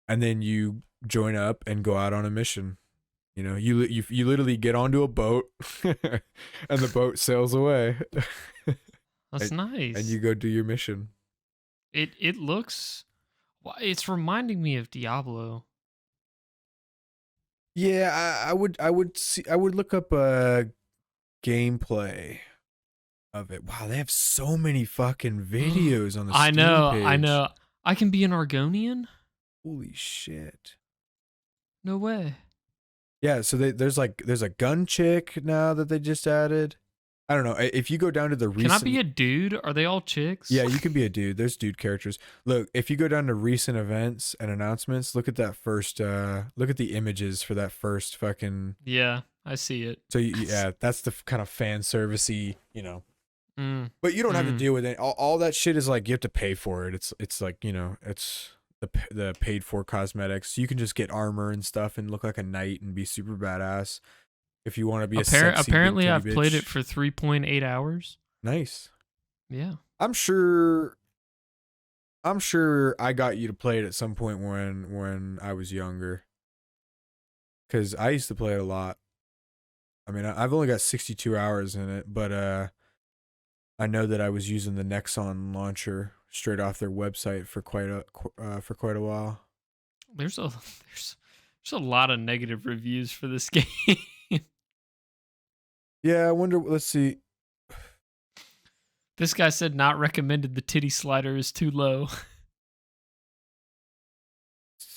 and then you join up and go out on a mission. You literally get onto a boat and the boat sails away. That's nice. And you go do your mission. It looks. It's reminding me of Diablo. Yeah, I would look up a gameplay of it. Wow, they have so many fucking videos on the Steam page. I know. I can be an Argonian? Holy shit. No way. Yeah, so there's a gun chick now that they just added. I don't know. If you go down to the recent... Can I be a dude? Are they all chicks? Yeah, you can be a dude. There's dude characters. Look, if you go down to recent events and announcements, look at that first... look at the images for that first fucking... Yeah, I see it. So, yeah, that's the kind of fan servicey, Mm. But you don't have to Mm. deal with it. All that shit is like you have to pay for it. It's like, you know, it's the paid for cosmetics. You can just get armor and stuff and look like a knight and be super badass if you want to be a sexy big Apparently, titty I've played bitch. it for 3.8 hours. Nice. Yeah. I'm sure I got you to play it at some point when I was younger. Cuz I used to play it a lot. I mean, I've only got 62 hours in it, but I know that I was using the Nexon launcher straight off their website for quite a while. There's a lot of negative reviews for this game. Yeah, I wonder. Let's see. This guy said not recommended. The titty slider is too low.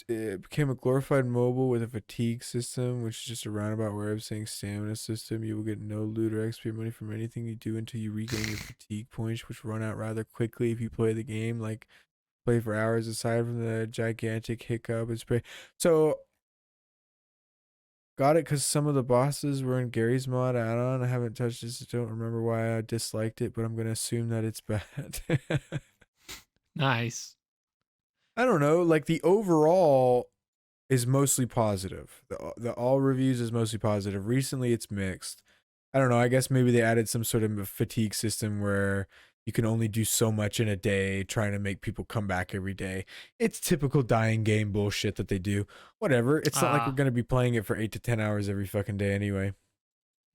It became a glorified mobile with a fatigue system, which is just a roundabout way of saying stamina system. You will get no loot or XP money from anything you do until you regain your fatigue points, which run out rather quickly if you play the game. Like play for hours. Aside from the gigantic hiccup, it's pretty. So got it because some of the bosses were in Gary's mod add-on. I haven't touched this. I don't remember why I disliked it, but I'm gonna assume that it's bad. Nice. I don't know. Like the overall is mostly positive. The all reviews is mostly positive. Recently, it's mixed. I don't know. I guess maybe they added some sort of fatigue system where you can only do so much in a day, trying to make people come back every day. It's typical dying game bullshit that they do. Whatever. It's not like we're gonna be playing it for 8 to 10 hours every fucking day anyway.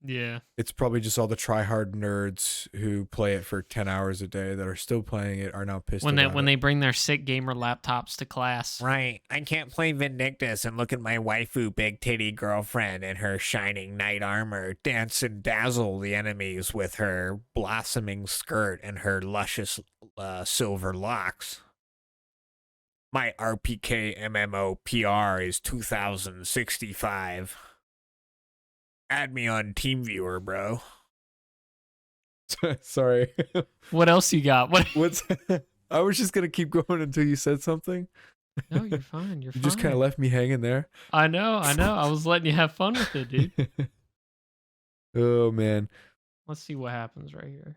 Yeah. It's probably just all the try-hard nerds who play it for 10 hours a day that are still playing it are now pissed When about it. they bring their sick gamer laptops to class. Right. I can't play Vindictus and look at my waifu big titty girlfriend in her shining knight armor dance and dazzle the enemies with her blossoming skirt and her luscious silver locks. My RPK MMO PR is 2065. Add me on TeamViewer, bro. Sorry. What else you got? What? What's I was just gonna keep going until you said something. No, you're fine. You're You fine. just kind of left me hanging there. I know. I was letting you have fun with it, dude. Oh man. Let's see what happens right here.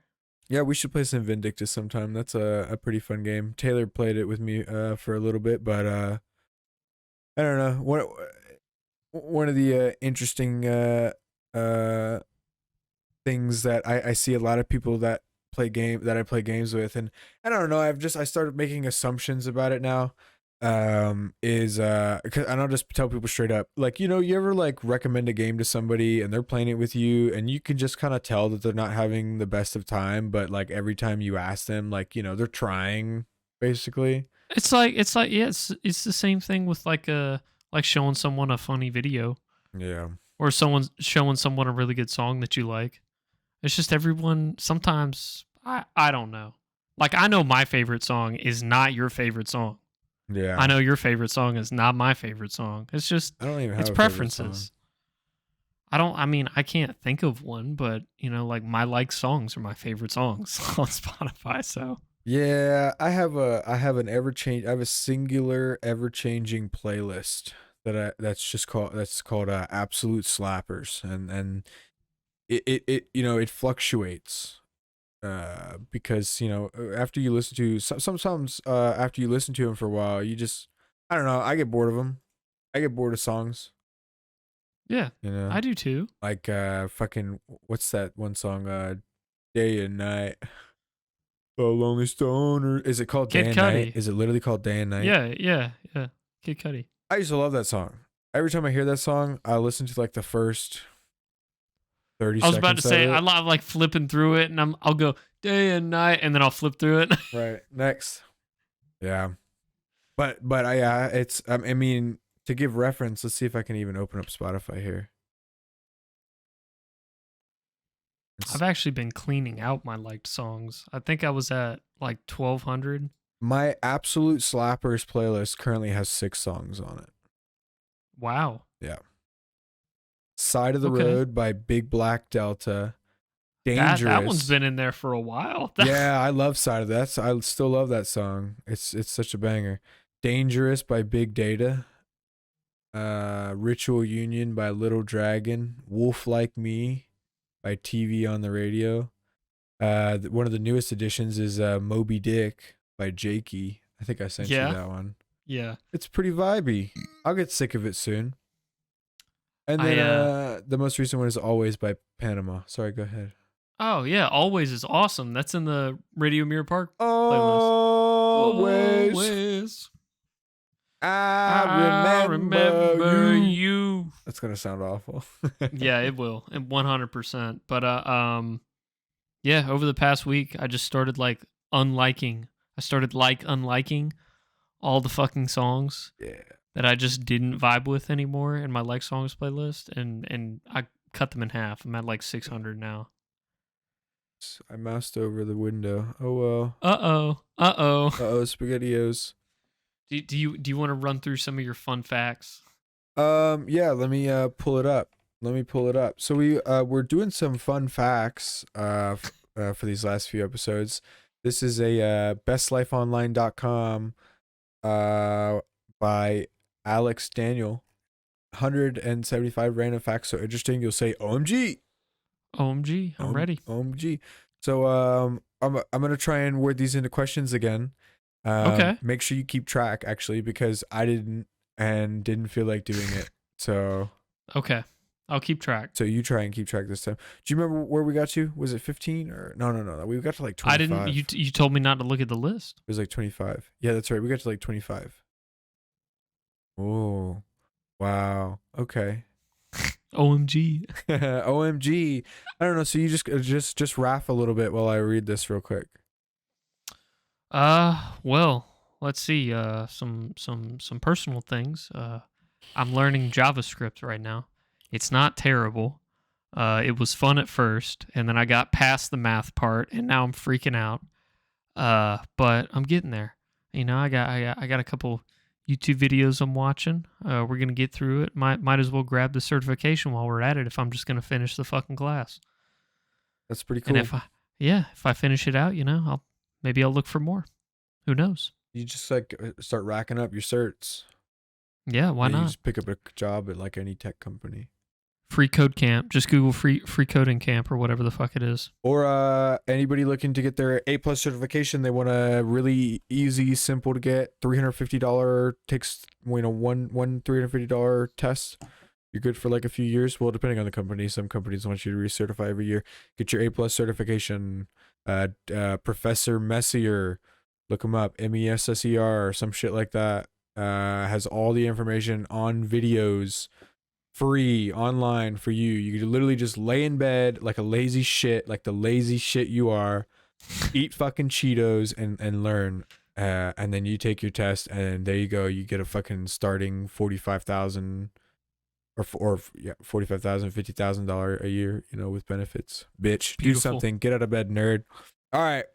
Yeah, we should play some Vindictus sometime. That's a pretty fun game. Taylor played it with me for a little bit, but I don't know. One of the interesting things that I see a lot of people that I play games with, and I don't know, I started making assumptions about it now. Is and I'll just tell people straight up, like, you know, you ever like recommend a game to somebody and they're playing it with you and you can just kind of tell that they're not having the best of time, but like every time you ask them, like, you know, they're trying basically. It's like yeah, it's the same thing with like showing someone a funny video Yeah. or someone showing someone a really good song that you like. It's just everyone sometimes I don't know. Like I know my favorite song is not your favorite song. Yeah. I know your favorite song is not my favorite song. It's just I don't even have it's a favorite preferences. song. I mean, I can't think of one, but you know, like my like songs are my favorite songs on Spotify, so Yeah, I have a singular ever-changing playlist that's called Absolute Slappers, and it you know, it fluctuates because, you know, after you listen to sometimes after you listen to them for a while, you just, I don't know, I get bored of them. I get bored of songs, yeah, you know. I do too. Like fucking, what's that one song, Day and Night. Oh, Lonely Stoner. Is it called Kid Day and Cudi. Night? Is it literally called Day and Night? Yeah. Kid Cudi. I used to love that song. Every time I hear that song, I listen to like the first 30 I was seconds about to say of it. I love like flipping through it, and I'll go day and night, and then I'll flip through it. Right. Next. Yeah. But it's I mean, to give reference, let's see if I can even open up Spotify here. I've actually been cleaning out my liked songs. I think I was at like 1,200. My Absolute Slappers playlist currently has 6 songs on it. Wow. Yeah. Side of the Okay. Road by Big Black Delta. Dangerous. That one's been in there for a while. Yeah, I love Side of that. I still love that song. It's such a banger. Dangerous by Big Data. Ritual Union by Little Dragon. Wolf Like Me by TV on the Radio. One of the newest additions is Moby Dick by Jakey. I think I sent you Yeah. that one. Yeah. It's pretty vibey. I'll get sick of it soon. And then the most recent one is Always by Panama. Sorry, go ahead. Oh yeah, Always is awesome. That's in the Radio Mirror Park Always. Always. I remember you. you. That's gonna sound awful. Yeah, it will. And 100%. But yeah, over the past week I just started unliking. I started unliking all the fucking songs that I just didn't vibe with anymore in my like songs playlist, and I cut them in half. I'm at 600 now. I moused over the window. Oh well. Uh-oh, SpaghettiOs. Do you want to run through some of your fun facts? Yeah, let me pull it up. So we're doing some fun facts for these last few episodes. This is a bestlifeonline.com by Alex Daniel. 175 random facts so interesting you'll say OMG. OMG, I'm ready. OMG. So I'm gonna try and word these into questions again. Okay. Make sure you keep track actually, because I didn't feel like doing it. So okay, I'll keep track. So you try and keep track this time. Do you remember where we got to? Was it 15 or no? We got to 25. I didn't. You told me not to look at the list. It was 25. Yeah, that's right. We got to 25. Oh, wow. Okay. OMG. OMG. I don't know. So you just raff a little bit while I read this real quick. Well, let's see. Some personal things. I'm learning JavaScript right now. It's not terrible. It was fun at first, and then I got past the math part, and now I'm freaking out. But I'm getting there. You know, I got a couple YouTube videos I'm watching. We're gonna get through it. Might as well grab the certification while we're at it if I'm just gonna finish the fucking class. That's pretty cool. And if I finish it out, you know, maybe I'll look for more. Who knows? You just start racking up your certs. Yeah, why not? You just pick up a job at any tech company. Free code camp. Just Google free coding camp or whatever the fuck it is. Or anybody looking to get their A+ certification, they want a really easy, simple to get $350 takes one $350 test. You're good for a few years. Well, depending on the company, some companies want you to recertify every year. Get your A+ certification. Professor Messier, look him up. MESSER or some shit like that. Has all the information on videos. Free online for you. You could literally just lay in bed like a lazy shit, like the lazy shit you are, eat fucking Cheetos and learn. And then you take your test, and there you go. You get a fucking starting $45,000 or $45,000, $50,000 a year, with benefits. Bitch, Beautiful. Do something. Get out of bed, nerd. All right,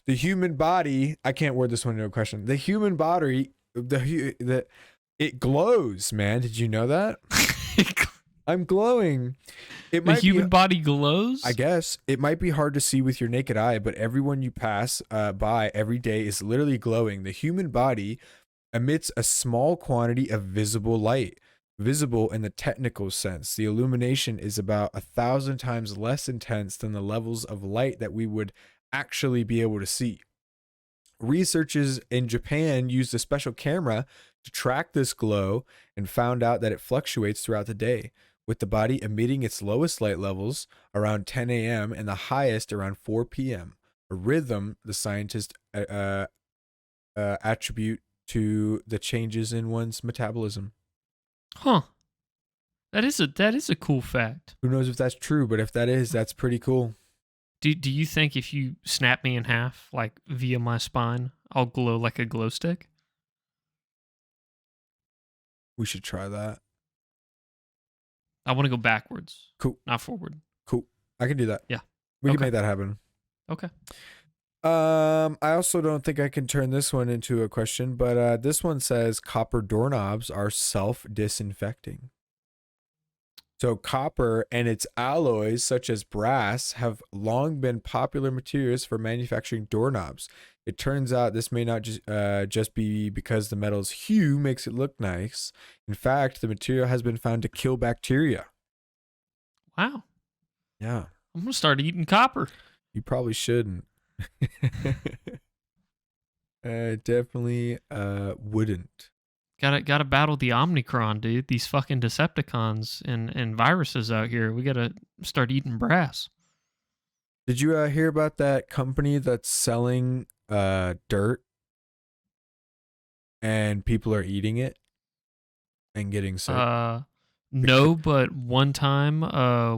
the human body. I can't word this one into a question. The human body, it glows, man. Did you know that? I'm glowing. The human body glows? I guess. It might be hard to see with your naked eye, but everyone you pass by every day is literally glowing. The human body emits a small quantity of visible light. Visible in the technical sense. The illumination is about 1,000 times less intense than the levels of light that we would actually be able to see. Researchers in Japan used a special camera to track this glow and found out that it fluctuates throughout the day, with the body emitting its lowest light levels around 10 a.m. and the highest around 4 p.m. A rhythm the scientists attribute to the changes in one's metabolism. Huh. That is a cool fact. Who knows if that's true, but if that is, that's pretty cool. Do you think if you snap me in half, via my spine, I'll glow like a glow stick? We should try that. I want to go backwards. Cool. Not forward. Cool. I can do that. Yeah. We Okay. can make that happen. Okay. I also don't think I can turn this one into a question, but this one says copper doorknobs are self-disinfecting. So copper and its alloys, such as brass, have long been popular materials for manufacturing doorknobs. It turns out this may not just be because the metal's hue makes it look nice. In fact, the material has been found to kill bacteria. Wow. Yeah. I'm going to start eating copper. You probably shouldn't. Definitely wouldn't. Gotta battle the Omnicron, dude. These fucking Decepticons and viruses out here. We gotta start eating brass. Did you hear about that company that's selling dirt and people are eating it and getting sick? No, but one time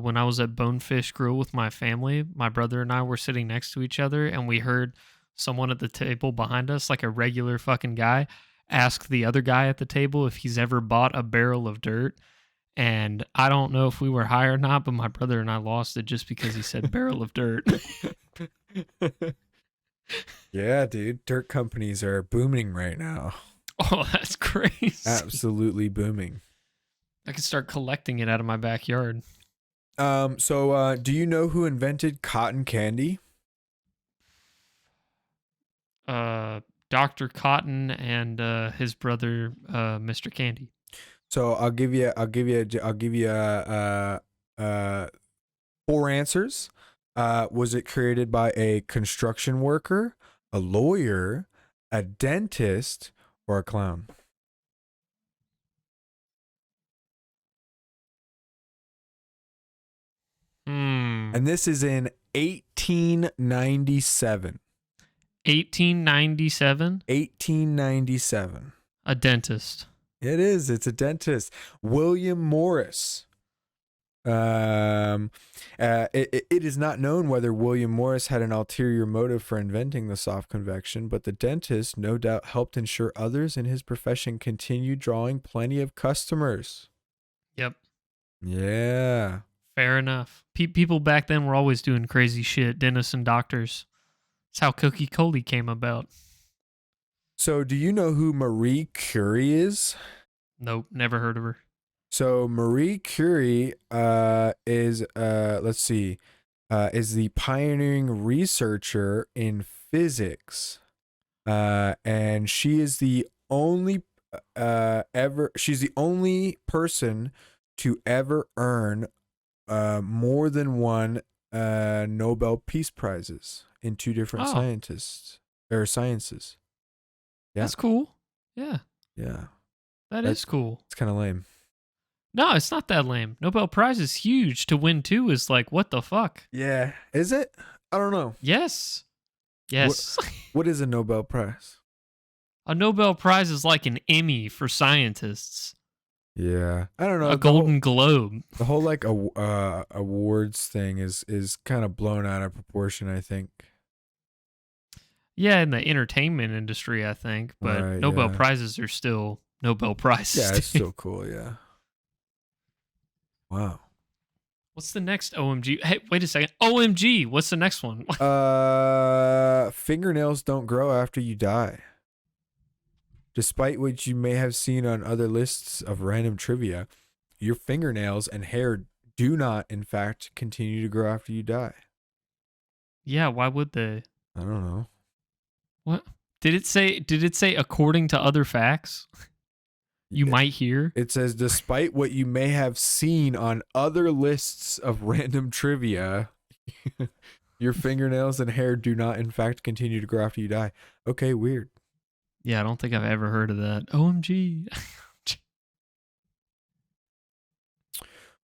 when I was at Bonefish Grill with my family, my brother and I were sitting next to each other, and we heard someone at the table behind us, like a regular fucking guy, ask the other guy at the table if he's ever bought a barrel of dirt. And I don't know if we were high or not, but my brother and I lost it just because he said barrel of dirt. Yeah, dude. Dirt companies are booming right now. Oh, that's crazy. Absolutely booming. I could start collecting it out of my backyard. So do you know who invented cotton candy? Dr. Cotton and his brother, Mr. Candy. So I'll give you 4 answers. Was it created by a construction worker, a lawyer, a dentist, or a clown? And this is in 1897. 1897? 1897. A dentist. It is. It's a dentist. William Morris. It is not known whether William Morris had an ulterior motive for inventing the soft convection, but the dentist no doubt helped ensure others in his profession continued drawing plenty of customers. Yep. Yeah. Fair enough. People back then were always doing crazy shit, dentists and doctors. That's how Coca-Cola came about. So do you know who Marie Curie is? Nope, never heard of her. So Marie Curie is the pioneering researcher in physics, and she is the only she's the only person to ever earn more than one Nobel Peace Prizes in 2 different sciences. Yeah. That's cool. Yeah. Yeah. That is cool. It's kind of lame. No, it's not that lame. Nobel Prize is huge. To win 2 is like, what the fuck? Yeah. Is it? I don't know. Yes. Yes. What is a Nobel Prize? A Nobel Prize is like an Emmy for scientists. Yeah. I don't know. A Golden Globe. The whole like awards thing is kind of blown out of proportion, I think. Yeah, in the entertainment industry, I think. But Right, Nobel yeah. Prizes are still Nobel Prizes. Yeah, it's still cool, yeah. Wow. What's the next OMG? Hey, wait a second. OMG, what's the next one? Fingernails don't grow after you die. Despite what you may have seen on other lists of random trivia, your fingernails and hair do not, in fact, continue to grow after you die. Yeah, why would they? I don't know. What? Did it say according to other facts? You might hear? It says, despite what you may have seen on other lists of random trivia, your fingernails and hair do not, in fact, continue to grow after you die. Okay, weird. Yeah, I don't think I've ever heard of that. OMG.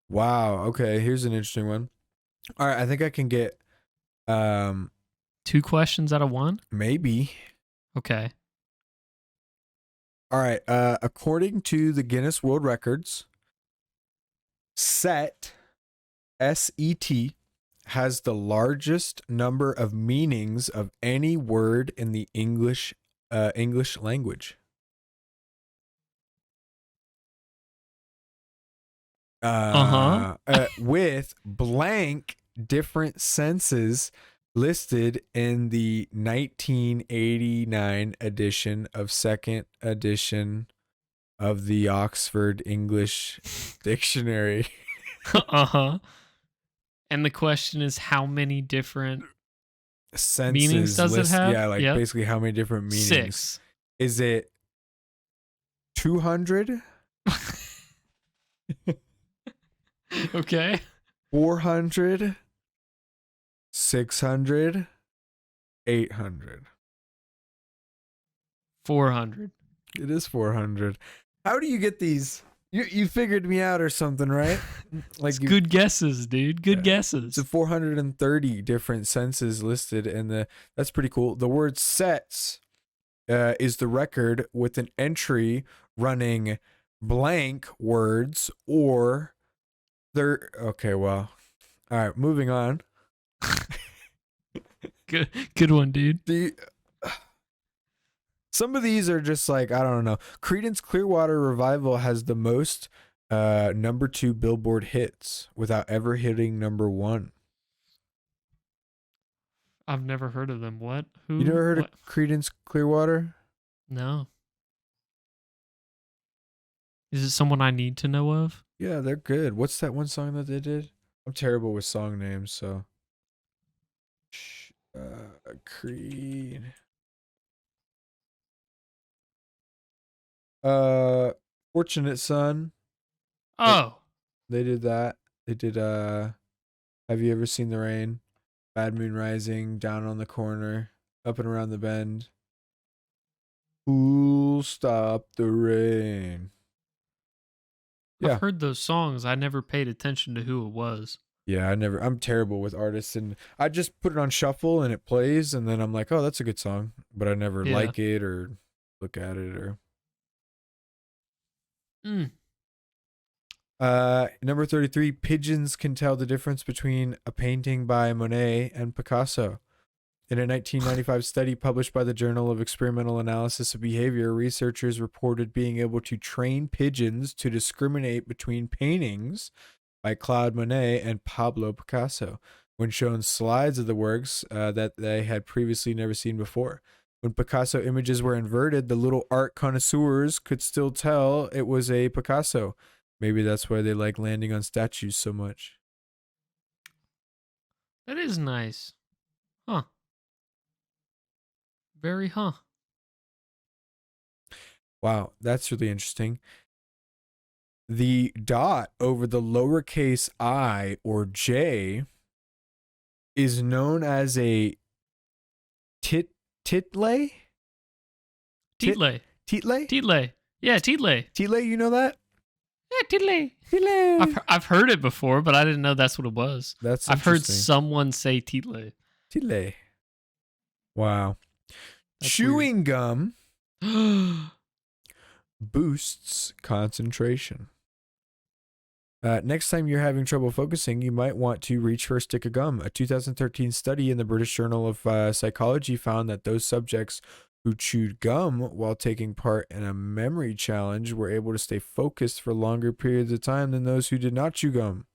Wow. Okay, here's an interesting one. All right, I think I can get 2 questions out of 1? maybe. Okay. All right. According to the Guinness World Records, set, S-E-T, has the largest number of meanings of any word in the English language. With blank different senses listed in the 1989 edition of 2nd edition of the Oxford English Dictionary. Uh-huh. And the question is, how many different Senses meanings does it have? Yeah, like Yep. basically how many different meanings? 6. Is it 200? Okay. 400? 600, 800. 400. It is 400. How do you get these? You figured me out or something, right? It's good guesses, dude. Good guesses. It's 430 different senses listed, and that's pretty cool. The word sets is the record with an entry running blank words or there. Okay, well, all right, moving on. Good one, dude. Some of these are just like, I don't know. Creedence Clearwater Revival has the most number 2 Billboard hits without ever hitting number 1. I've never heard of them. What? Who? You never heard what? of Creedence Clearwater? No. Is it someone I need to know of? Yeah, they're good. What's that one song that they did? I'm terrible with song names, so. Creed. Fortunate Son. Oh. They did that. They did Have You Ever Seen the Rain? Bad Moon Rising, Down on the Corner, Up and Around the Bend. Who'll Stop the Rain? Yeah. I've heard those songs. I never paid attention to who it was. Yeah, I'm terrible with artists, and I just put it on shuffle and it plays, and then I'm like, oh, that's a good song, but I never like it or look at it or. Number 33, pigeons can tell the difference between a painting by Monet and Picasso. In a 1995 study published by the Journal of Experimental Analysis of Behavior, researchers reported being able to train pigeons to discriminate between paintings by Claude Monet and Pablo Picasso when shown slides of the works that they had previously never seen before. When Picasso images were inverted, the little art connoisseurs could still tell it was a Picasso. Maybe that's why they like landing on statues so much. That is nice. Huh. Very huh. Wow, that's really interesting. The dot over the lowercase I or J is known as a titlay? Titlay. Titlay? Titlay. Yeah, titlay. Titlay, you know that? Yeah, titlay. Titlay. I've heard it before, but I didn't know that's what it was. I've heard someone say titlay. Titlay. Wow. That's Chewing gum boosts concentration. Next time you're having trouble focusing, you might want to reach for a stick of gum. A 2013 study in the British Journal of Psychology found that those subjects who chewed gum while taking part in a memory challenge were able to stay focused for longer periods of time than those who did not chew gum.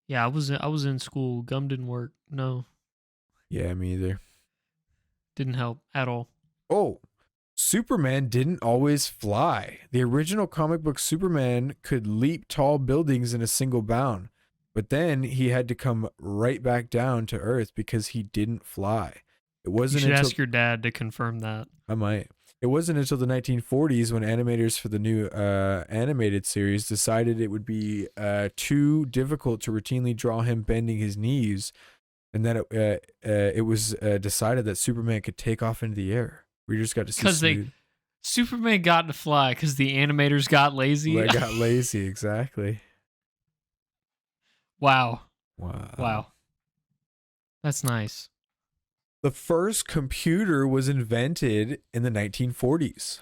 Yeah, I was in school. Gum didn't work. No. Yeah, me either. Didn't help at all. Oh, Superman didn't always fly. The original comic book Superman could leap tall buildings in a single bound, but then he had to come right back down to Earth because he didn't fly. It wasn't You should ask your dad to confirm that. I might. It wasn't until the 1940s when animators for the new animated series decided it would be too difficult to routinely draw him bending his knees, and that it was decided that Superman could take off into the air. We just got to see smooth. Superman got to fly because the animators got lazy. They got lazy, exactly. Wow. Wow. That's nice. The first computer was invented in the 1940s.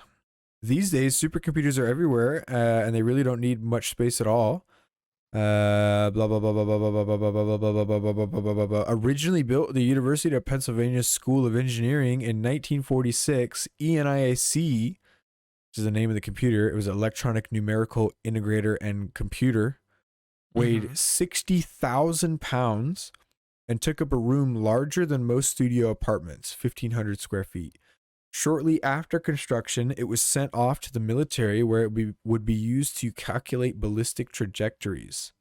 These days, supercomputers are everywhere, and they really don't need much space at all. Blah blah blah blah blah blah blah blah blah blah blah blah blah blah blah blah blah blah. Originally built at the University of Pennsylvania School of Engineering in 1946, ENIAC, which is the name of the computer, it was Electronic Numerical Integrator and Computer, weighed 60,000 pounds and took up a room larger than most studio apartments, 1,500 square feet. Shortly after construction, it was sent off to the military where it would be used to calculate ballistic trajectories,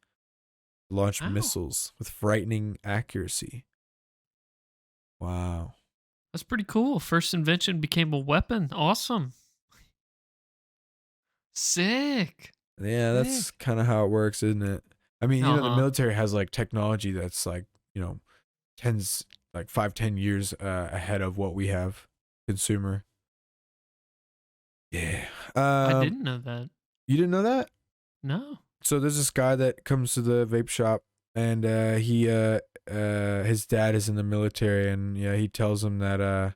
launch missiles with frightening accuracy. Wow. That's pretty cool. First invention became a weapon. Awesome. Sick. Yeah, that's kind of how it works, isn't it? I mean, you know, the Uh-huh. military has like technology that's like, you know, tens like 5-10 years ahead of what we have consumer. Yeah. I didn't know that. You didn't know that? No. So there's this guy that comes to the vape shop, and his dad is in the military, and yeah, he tells him that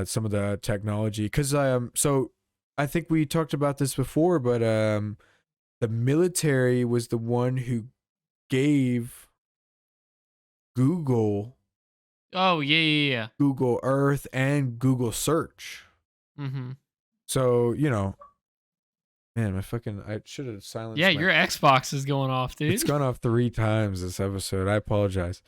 some of the technology, because so I think we talked about this before, but the military was the one who gave Google Oh, yeah. Google Earth and Google Search. Mm-hmm. So, you know, man, I should have silenced Yeah, my your Xbox is going off, dude. It's gone off 3 times this episode. I apologize.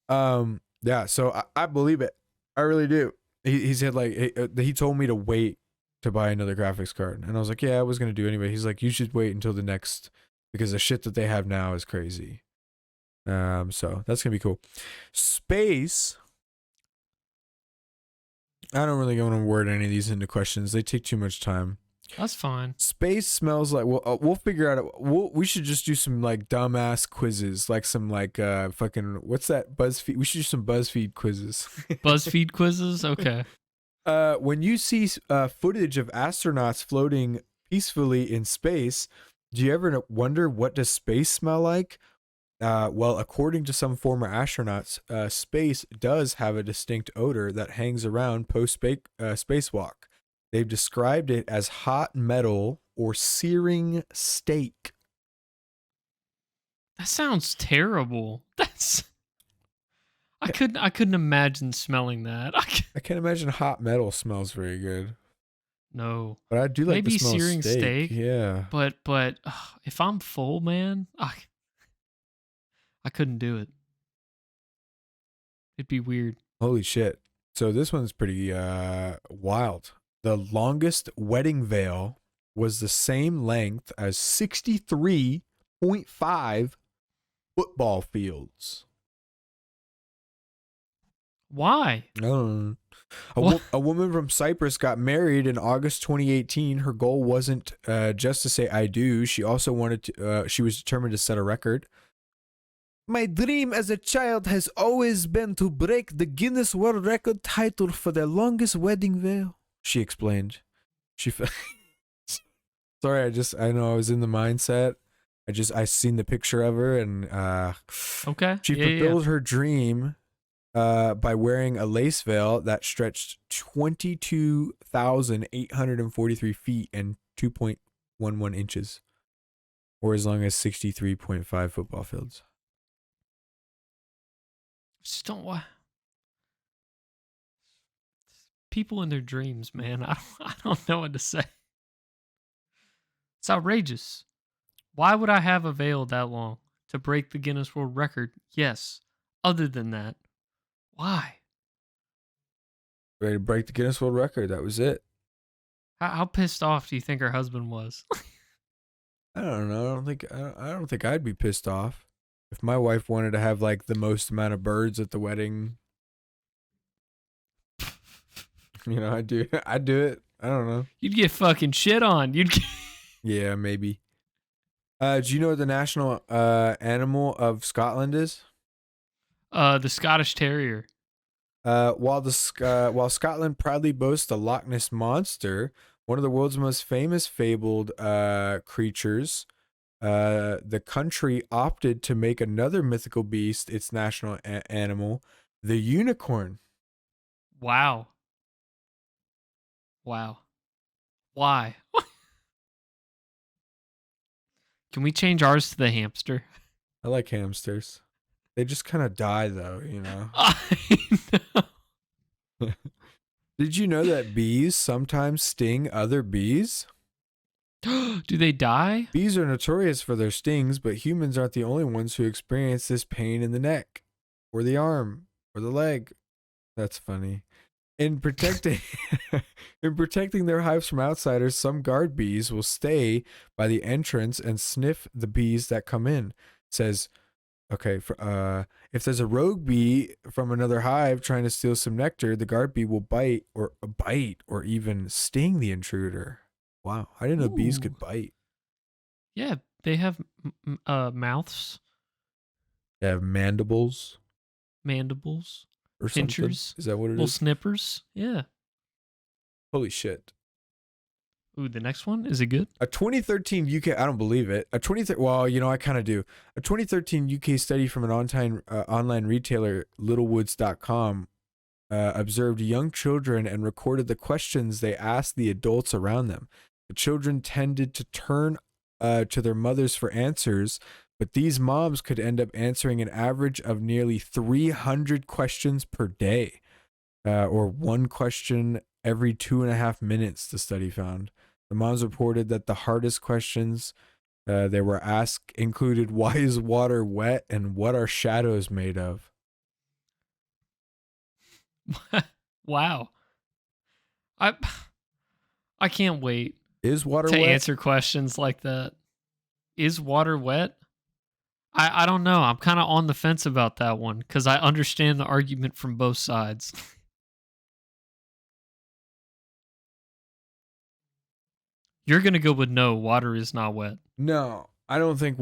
Yeah, so I believe it. I really do. He said like he told me to wait to buy another graphics card, and I was like, yeah, I was gonna do anyway. He's like, you should wait until the next, because the shit that they have now is crazy. So that's gonna be cool. Space. I don't really want to word any of these into questions. They take too much time. That's fine. Space smells like, we'll figure out. We should just do some like dumbass quizzes, like some like fucking, what's that, BuzzFeed? We should do some BuzzFeed quizzes. BuzzFeed quizzes? Okay. When you see footage of astronauts floating peacefully in space, do you ever wonder, what does space smell like? Well, according to some former astronauts, space does have a distinct odor that hangs around post spacewalk. They've described it as hot metal or searing steak. That sounds terrible. I couldn't imagine smelling that. I can't imagine hot metal smells very good. No. But I do like Maybe the smell searing of steak. steak. Yeah. But if I'm full, man, I couldn't do it. It'd be weird. Holy shit. So this one's pretty wild. The longest wedding veil was the same length as 63.5 football fields. Why? A What? woman from Cyprus got married in August 2018. Her goal wasn't just to say I do. She also wanted to, she was determined to set a record. My dream as a child has always been to break the Guinness World Record title for the longest wedding veil, she explained. Sorry, I know I was in the mindset. I seen the picture of her, and Okay. she fulfilled her dream by wearing a lace veil that stretched 22,843 feet and 2.11 inches, or as long as 63.5 football fields. Just don't why. People in their dreams, man. I don't know what to say. It's outrageous. Why would I have a veil that long to break the Guinness World Record? Yes. Other than that, why? Ready to break the Guinness World Record. That was it. How pissed off do you think her husband was? I don't know. I don't think I'd be pissed off if my wife wanted to have like the most amount of birds at the wedding. You know, I'd do it. I don't know. You'd get fucking shit on. Yeah, maybe. Do you know what the national animal of Scotland is? The Scottish Terrier. While Scotland proudly boasts the Loch Ness Monster, one of the world's most famous fabled creatures, the country opted to make another mythical beast its national animal, the unicorn. Wow. Why? Can we change ours to the hamster? I like hamsters. They just kind of die, though, you know. I know. Did you know that bees sometimes sting other bees? Do they die? Bees are notorious for their stings, but humans aren't the only ones who experience this pain in the neck, or the arm, or the leg. That's funny. In protecting their hives from outsiders, some guard bees will stay by the entrance and sniff the bees that come in. Says, okay, if there's a rogue bee from another hive trying to steal some nectar, the guard bee will bite or even sting the intruder. Wow, I didn't know bees could bite. Yeah, they have mouths, They have mandibles mandibles, or something. pinchers, Is that what it little is? snippers. Yeah. Holy shit. Ooh, the next one, is it good? A 2013 UK, I don't believe it. Well, you know, I kind of do. A 2013 UK study from an online retailer, littlewoods.com, observed young children and recorded the questions they asked the adults around them. The children tended to turn to their mothers for answers, but these moms could end up answering an average of nearly 300 questions per day, or one question every 2.5 minutes, the study found. The moms reported that the hardest questions they were asked included, why is water wet and what are shadows made of? Wow. I can't wait Is water to wet? answer questions like that. Is water wet? I don't know. I'm kind of on the fence about that one because I understand the argument from both sides. You're gonna go with no. Water is not wet. No, I don't think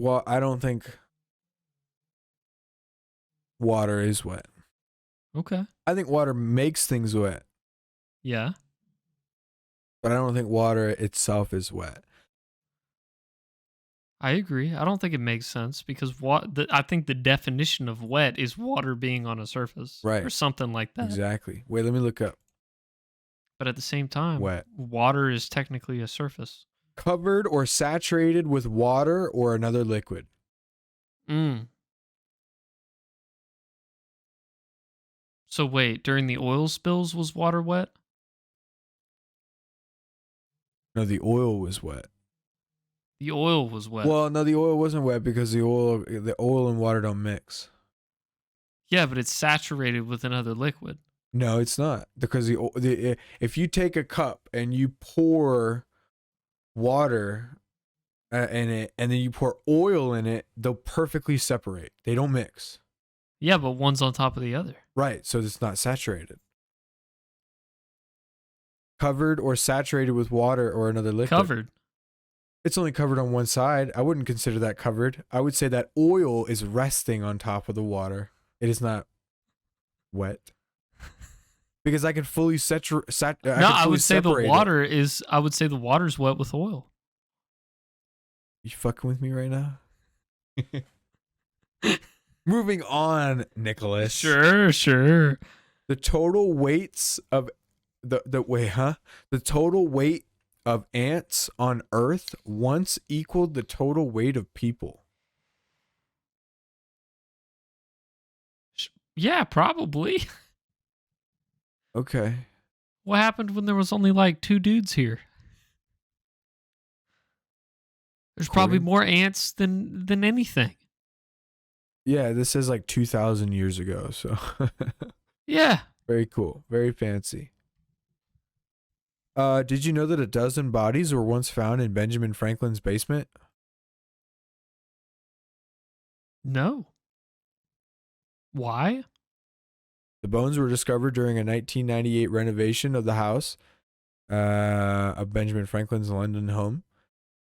water is wet. Okay. I think water makes things wet, Yeah. but I don't think water itself is wet. I agree. I don't think it makes sense because I think the definition of wet is water being on a surface, Right. or something like that. Exactly. Wait, let me look up. But at the same time, Wet. water is technically a surface. Covered or saturated with water or another liquid. So wait, during the oil spills, was water wet? No, the oil was wet. The oil was wet. Well, no, the oil wasn't wet because the oil and water don't mix. Yeah, but it's saturated with another liquid. No, it's not, because if you take a cup and you pour water in it and then you pour oil in it, they'll perfectly separate. They don't mix. Yeah, but one's on top of the other. Right, so it's not saturated. Covered or saturated with water or another liquid. Covered. It's only covered on one side. I wouldn't consider that covered. I would say that oil is resting on top of the water. It is not wet. Because I can fully I would say the water is. I would say the water's wet with oil. You fucking with me right now? Moving on, Nicholas. Sure. The total weights of the total weight of ants on Earth once equaled the total weight of people. Yeah, probably. Okay. What happened when there was only like 2 dudes here? There's probably more ants than anything. Yeah, this says like 2,000 years ago, so. Yeah. Very cool. Very fancy. Did you know that a dozen bodies were once found in Benjamin Franklin's basement? No. Why? The bones were discovered during a 1998 renovation of the house of Benjamin Franklin's London home,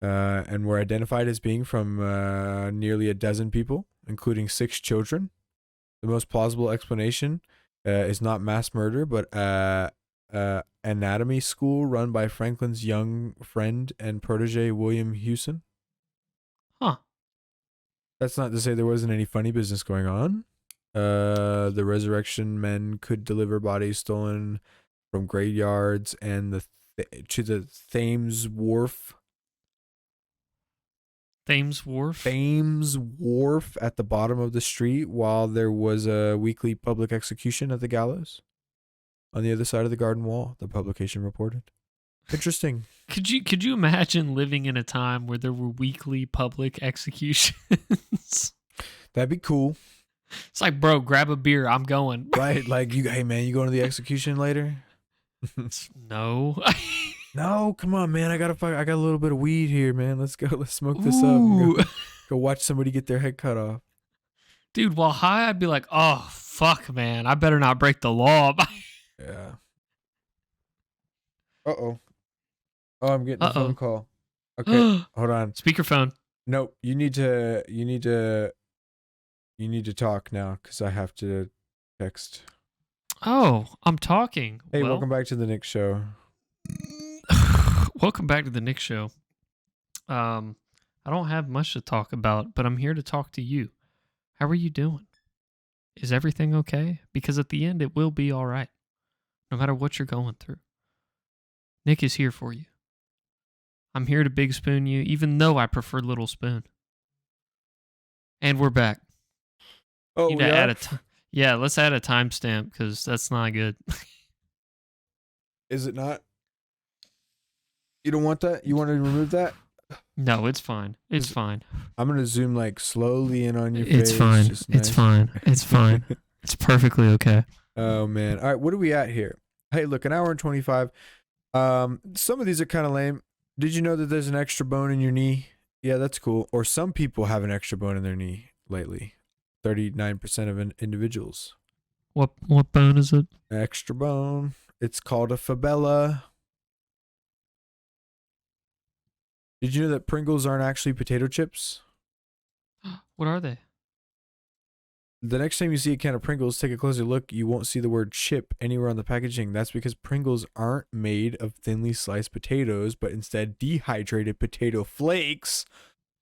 and were identified as being from nearly a dozen people, including 6 children. The most plausible explanation is not mass murder, but anatomy school run by Franklin's young friend and protege, William Hewson. Huh. That's not to say there wasn't any funny business going on. The resurrection men could deliver bodies stolen from graveyards and to the Thames Wharf. Thames Wharf? Thames Wharf at the bottom of the street, while there was a weekly public execution at the gallows on the other side of the garden wall, the publication reported. Interesting. Could you imagine living in a time where there were weekly public executions? That'd be cool. It's like, bro, grab a beer. I'm going. Right? Like, hey man, you going to the execution later? No. No, come on, man. I got a little bit of weed here, man. Let's go. Let's smoke this Ooh. up. Go watch somebody get their head cut off. Dude, while high, I'd be like, oh, fuck, man. I better not break the law. Yeah. Uh-oh. Oh, I'm getting a phone call. Okay, hold on. Speakerphone. Nope. You need to talk now because I have to text. Oh, I'm talking. Hey, Well, welcome back to the Nick Show. welcome back to the Nick Show. I don't have much to talk about, but I'm here to talk to you. How are you doing? Is everything okay? Because at the end, it will be all right, no matter what you're going through. Nick is here for you. I'm here to big spoon you, even though I prefer little spoon. And we're back. Oh, Need to add yeah, let's add a timestamp because that's not good. Is it not? You don't want that? You want to remove that? No, it's fine. It's Is- fine. I'm gonna zoom like slowly in on your It's face. fine. just It's nice. fine. It's fine. It's perfectly okay. Oh man. All right, what are we at here? Hey, look, an hour and 25. Some of these are kind of lame. Did you know that there's an extra bone in your knee? Yeah, that's cool. Or some people have an extra bone in their knee lately. 39% of individuals. What bone is it? Extra bone. It's called a fibella. Did you know that Pringles aren't actually potato chips? What are they? The next time you see a can of Pringles, take a closer look. You won't see the word chip anywhere on the packaging. That's because Pringles aren't made of thinly sliced potatoes, but instead dehydrated potato flakes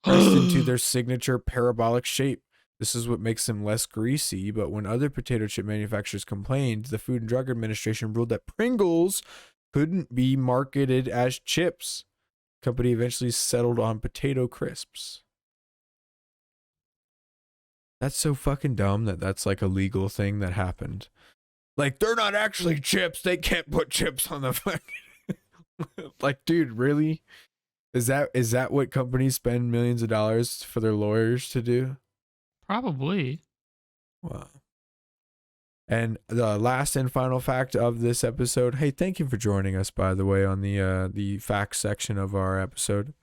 pressed into their signature parabolic shape. This is what makes them less greasy, but when other potato chip manufacturers complained, the Food and Drug Administration ruled that Pringles couldn't be marketed as chips. The company eventually settled on potato crisps. That's so fucking dumb that that's like a legal thing that happened. Like, they're not actually chips. They can't put chips on the fucking... Like, dude, really? Is that what companies spend millions of dollars for their lawyers to do? Probably. Wow. And the last and final fact of this episode. Hey, thank you for joining us, by the way, on the facts section of our episode.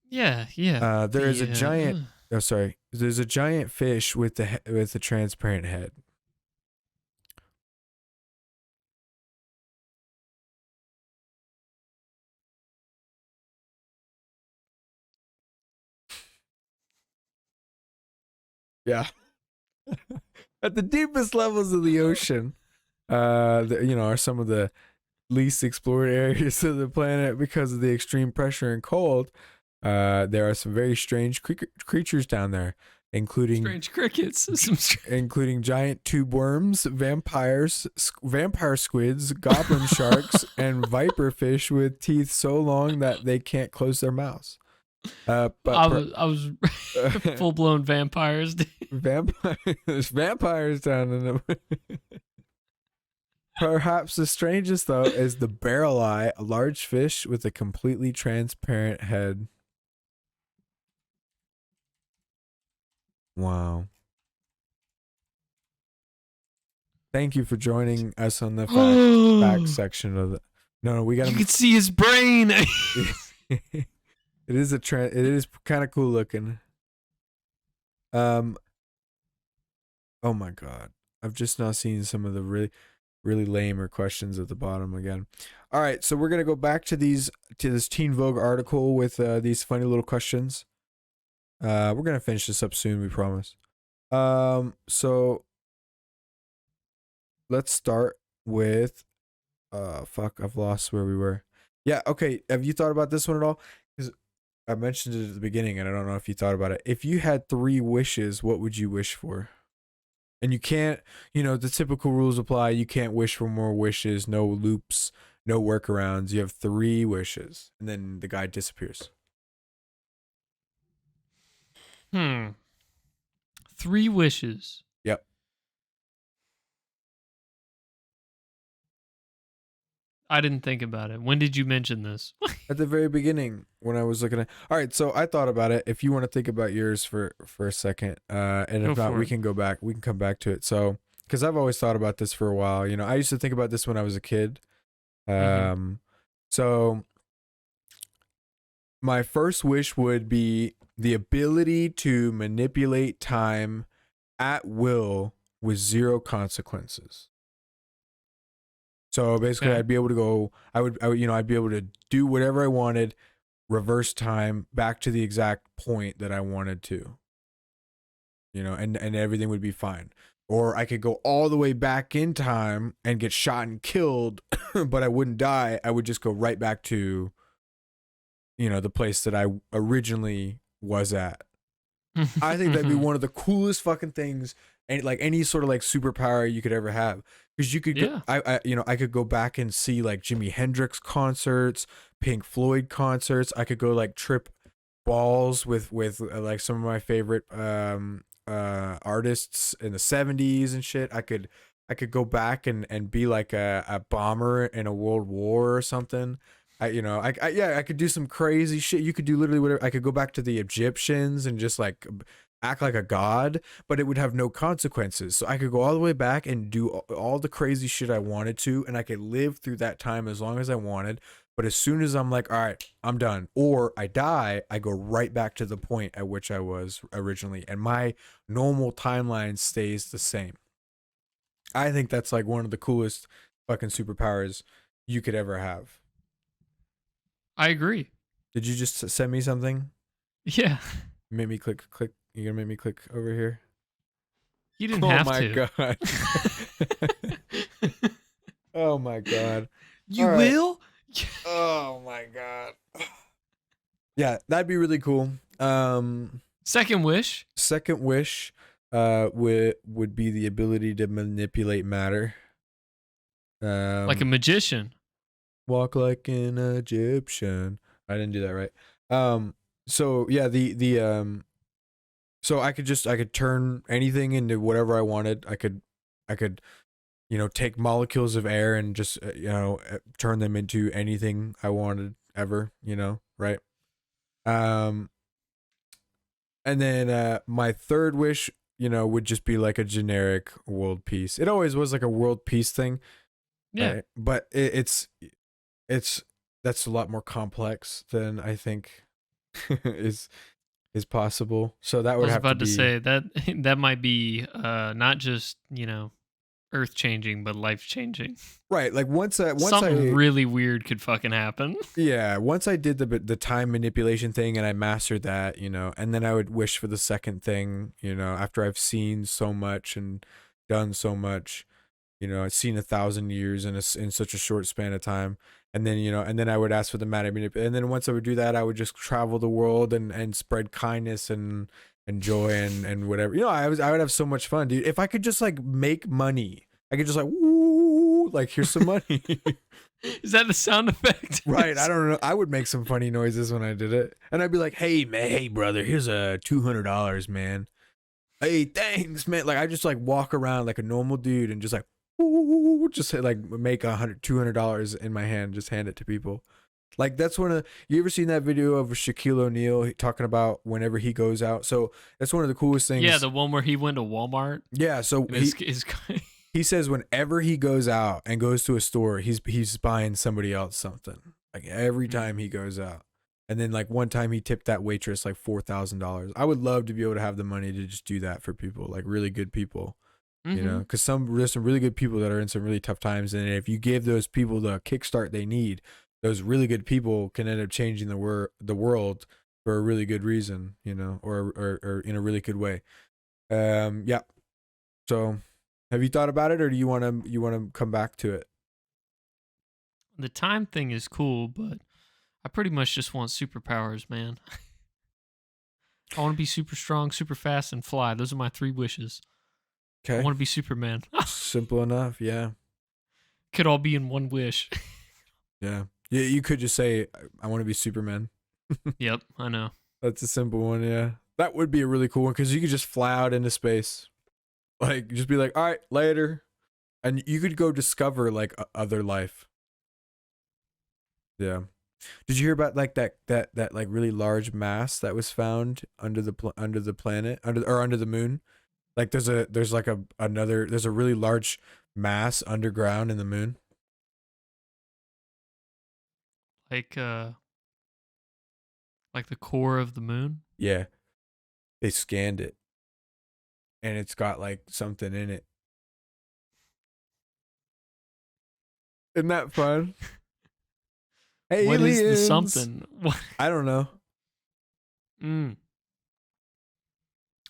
Yeah. There is a giant... Oh, sorry. There's a giant fish with a transparent head. Yeah. At the deepest levels of the ocean, are some of the least explored areas of the planet because of the extreme pressure and cold. There are some very strange creatures down there, including strange crickets, including giant tube worms, vampires, vampire squids, goblin sharks, and viper fish with teeth so long that they can't close their mouths. I was full blown vampires. There's vampires down in the. Perhaps the strangest though is the barrel eye, a large fish with a completely transparent head. Wow. Thank you for joining us on the fact section of the. No, we got. You can see his brain. It is kind of cool looking. Oh my god. I've just now seen some of the really lamer questions at the bottom again. All right, so we're going to go back to this Teen Vogue article with these funny little questions. We're going to finish this up soon, we promise. So let's start with I've lost where we were. Yeah, okay. Have you thought about this one at all? Cuz I mentioned it at the beginning and I don't know if you thought about it. If you had 3 wishes, what would you wish for? And you can't, the typical rules apply. You can't wish for more wishes, no loops, no workarounds. You have 3 wishes and then the guy disappears. 3 wishes. Yep. I didn't think about it. When did you mention this? At the very beginning when I was looking at. All right, so I thought about it. If you want to think about yours for a second, and if not, we can go back. We can come back to it. So, because I've always thought about this for a while. I used to think about this when I was a kid. So my first wish would be the ability to manipulate time at will with 0 consequences. So basically, Okay. I'd be able to go. I'd be able to do whatever I wanted reverse time back to the exact point that I wanted to, and everything would be fine. Or I could go all the way back in time and get shot and killed, but I wouldn't die. I would just go right back to, the place that I originally was at. I think that'd be one of the coolest fucking things, and like any sort of like superpower you could ever have, because you could go, I could go back and see like Jimi Hendrix concerts, Pink Floyd concerts. I could go like trip balls with like some of my favorite artists in the 70s and shit. I could go back and be like a bomber in a world war or something. I could do some crazy shit. You could do literally whatever. I could go back to the Egyptians and just like act like a god, but it would have no consequences. So I could go all the way back and do all the crazy shit I wanted to, and I could live through that time as long as I wanted. But as soon as I'm like, all right, I'm done, or I die, I go right back to the point at which I was originally, and my normal timeline stays the same. I think that's like one of the coolest fucking superpowers you could ever have. I agree. Did you just send me something? Yeah. Make me click. You're gonna make me click over here? You didn't have to. Oh my god. Oh my god. You will? Oh my god. Yeah, that'd be really cool. Second wish. Second wish would be the ability to manipulate matter. Like a magician. Walk like an Egyptian. I didn't do that right. So yeah, so I could turn anything into whatever I wanted. I could take molecules of air and just turn them into anything I wanted ever, right? And then my third wish, would just be like a generic world peace. It always was like a world peace thing. Yeah. Right? But it's that's a lot more complex than I think is possible. So that would have to be. I was about to say that might be not just, earth changing, but life changing. Right. Like once something really weird could fucking happen. Yeah. Once I did the time manipulation thing and I mastered that, and then I would wish for the second thing, after I've seen so much and done so much, I've seen 1,000 years in such a short span of time. And then, and then I would ask for the matter manipulation. And then once I would do that, I would just travel the world and spread kindness and joy and whatever. I would have so much fun, dude. If I could just like make money, I could just like, woo, like here's some money. Is that the sound effect? Right. I don't know. I would make some funny noises when I did it. And I'd be like, hey man, hey brother, here's a $200, man. Hey, thanks, man. Like I just like walk around like a normal dude and just like, ooh, just like make $200 in my hand, just hand it to people. Like that's you ever seen that video of Shaquille O'Neal talking about whenever he goes out? So that's one of the coolest things. Yeah, the one where he went to Walmart. Yeah, so he says whenever he goes out and goes to a store, he's buying somebody else something. Like every time he goes out. And then like one time he tipped that waitress like $4,000. I would love to be able to have the money to just do that for people, like really good people. Because there's some really good people that are in some really tough times, and if you give those people the kickstart they need, those really good people can end up changing the world for a really good reason, or in a really good way. Yeah. So, have you thought about it, or do you want to come back to it? The time thing is cool, but I pretty much just want superpowers, man. I want to be super strong, super fast, and fly. Those are my 3 wishes. Okay. I want to be Superman. Simple enough, yeah. Could all be in one wish. Yeah. Yeah, you could just say, I want to be Superman. Yep, I know. That's a simple one, yeah. That would be a really cool one, because you could just fly out into space. Like, just be like, all right, later. And you could go discover, like, other life. Yeah. Did you hear about, like, that like, really large mass that was found under the planet, under the moon? Like there's a really large mass underground in the moon. Like the core of the moon? Yeah. They scanned it. And it's got like something in it. Isn't that fun? What is the Aliens. something? What? I don't know.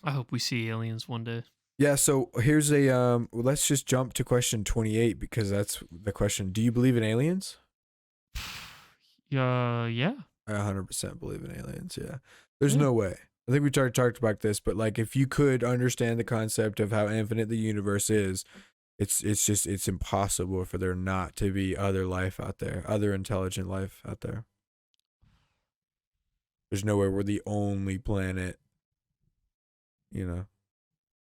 I hope we see aliens one day. Yeah, so here's a let's just jump to question 28 because that's the question. Do you believe in aliens? Yeah. I 100% believe in aliens, yeah. There's no way. I think we talked about this, but like if you could understand the concept of how infinite the universe is, it's impossible for there not to be other life out there, other intelligent life out there. There's nowhere we're the only planet, you know,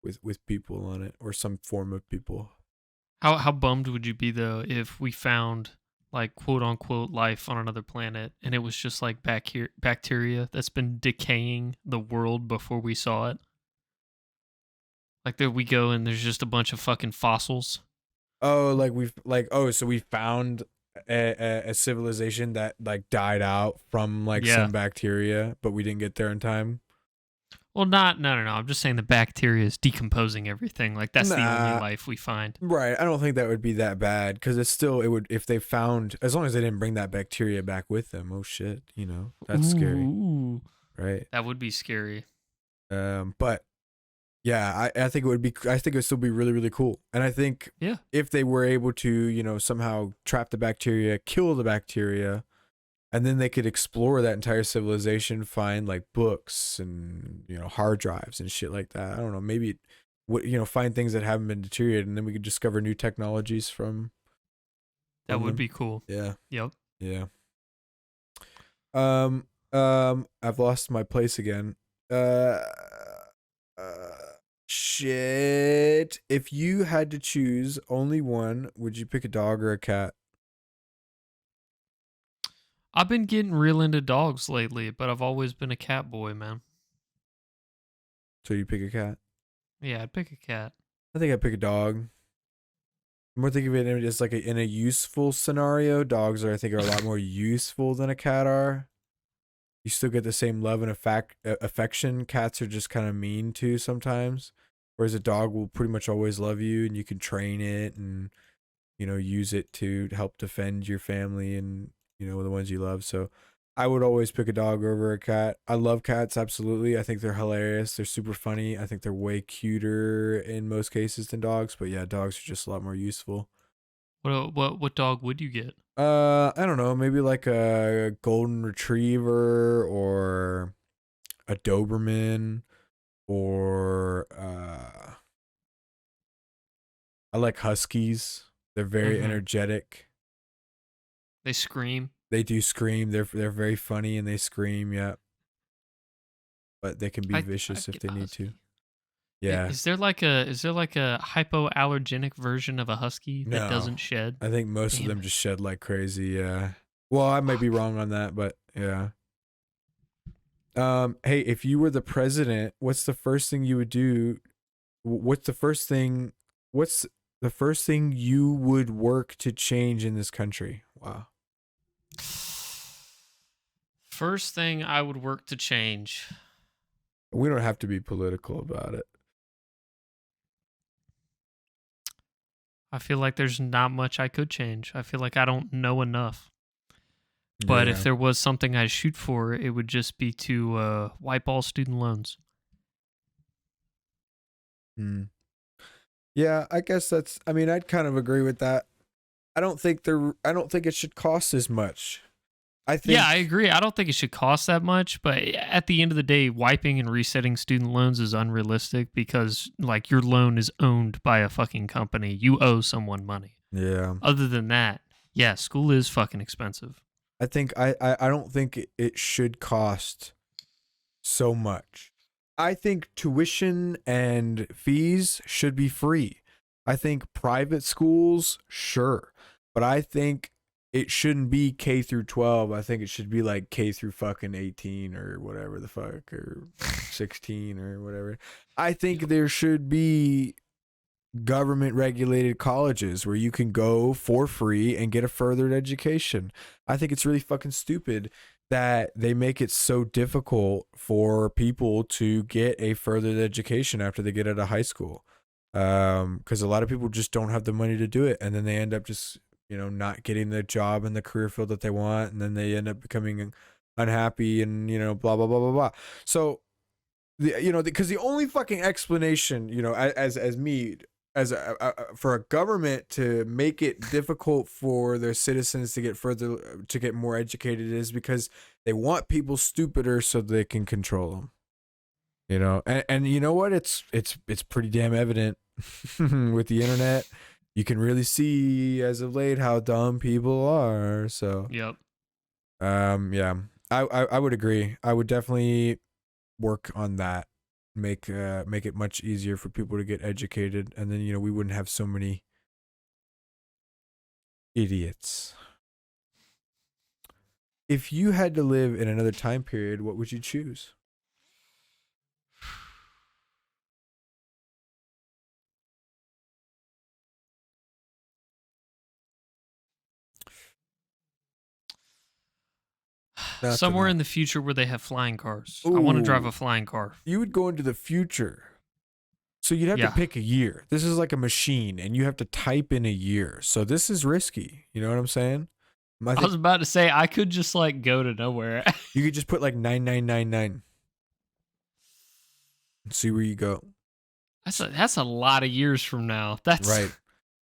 with people on it or some form of people. How bummed would you be though if we found like quote unquote life on another planet and it was just like bacteria that's been decaying the world before we saw it? Like there we go and there's just a bunch of fucking fossils. Oh, so we found a civilization that like died out from like some bacteria, but we didn't get there in time. Well, no. I'm just saying the bacteria is decomposing everything. Like that's the only life we find. Right. I don't think that would be that bad because it would if they found, as long as they didn't bring that bacteria back with them. Oh shit, that's scary. Right. That would be scary. But yeah, I think it would still be really, really cool. And I think if they were able to, somehow trap the bacteria, kill the bacteria, and then they could explore that entire civilization, find like books and, hard drives and shit like that. I don't know, maybe, find things that haven't been deteriorated, and then we could discover new technologies from that would them. be cool. Yeah. Yep. Yeah. I've lost my place again. Shit. If you had to choose only one, would you pick a dog or a cat? I've been getting real into dogs lately, but I've always been a cat boy, man. So you pick a cat? Yeah, I'd pick a cat. I think I'd pick a dog. I'm more thinking of it as like in a useful scenario. Dogs are a lot more useful than a cat are. You still get the same love and affection. Cats are just kind of mean too sometimes. Whereas a dog will pretty much always love you, and you can train it and, use it to help defend your family and, the ones you love. So I would always pick a dog over a cat. I love cats, absolutely. I think they're hilarious. They're super funny. I think they're way cuter in most cases than dogs. But yeah, dogs are just a lot more useful. What dog would you get? I don't know. Maybe like a golden retriever or a Doberman or I like huskies. They're very energetic. They scream. They do scream. They're very funny and they scream. Yeah, but they can be vicious if they need to. Yeah. Is there like a hypoallergenic version of a husky that doesn't shed? I think most of them just shed like crazy. Yeah. Well, I might be wrong on that, but yeah. Hey, if you were the president, what's the first thing you would do? What's the first thing you would work to change in this country? Wow. First thing I would work to change. We don't have to be political about it. I feel like there's not much I could change. I feel like I don't know enough. But if there was something I'd shoot for, it would just be to wipe all student loans. Yeah, I guess I'd kind of agree with that. I don't think it should cost as much. I agree. I don't think it should cost that much, but at the end of the day, wiping and resetting student loans is unrealistic because like your loan is owned by a fucking company. You owe someone money. Yeah. Other than that, yeah, school is fucking expensive. I don't think it should cost so much. I think tuition and fees should be free. I think private schools, sure. But I think it shouldn't be K through 12. I think it should be like K through fucking 18 or whatever the fuck, or 16 or whatever. I think there should be government regulated colleges where you can go for free and get a furthered education. I think it's really fucking stupid that they make it so difficult for people to get a furthered education after they get out of high school. Because a lot of people just don't have the money to do it, and then they end up just not getting the job in the career field that they want, and then they end up becoming unhappy and, blah, blah, blah, blah, blah. So, because the only fucking explanation, as me, for a government to make it difficult for their citizens to get more educated is because they want people stupider so they can control them. And you know what? It's pretty damn evident with the internet. You can really see as of late how dumb people are. So Yep. yeah, I would agree. I would definitely work on that. Make it much easier for people to get educated, and then we wouldn't have so many idiots. If you had to live in another time period, what would you choose? Somewhere in the future where they have flying cars. I want to drive a flying car. You would go into the future. So you'd have to pick a year. This is like a machine, and you have to type in a year. So this is risky. You know what I'm saying? I was about to say, I could just like go to nowhere. You could just put like 9999 and see where you go. That's a lot of years from now. That's right.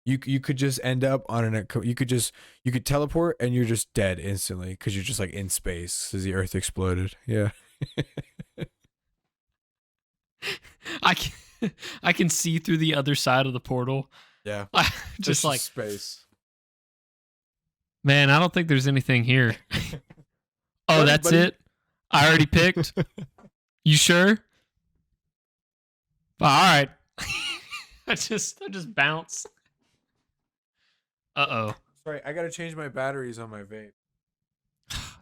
You could just end up on you could teleport and you're just dead instantly because you're just like in space because the Earth exploded. Yeah. I can see through the other side of the portal. Yeah. Just like space. Man, I don't think there's anything here. Oh, that's it? I already picked? You sure? All right. I just bounce. Uh-oh. Sorry, I gotta change my batteries on my vape.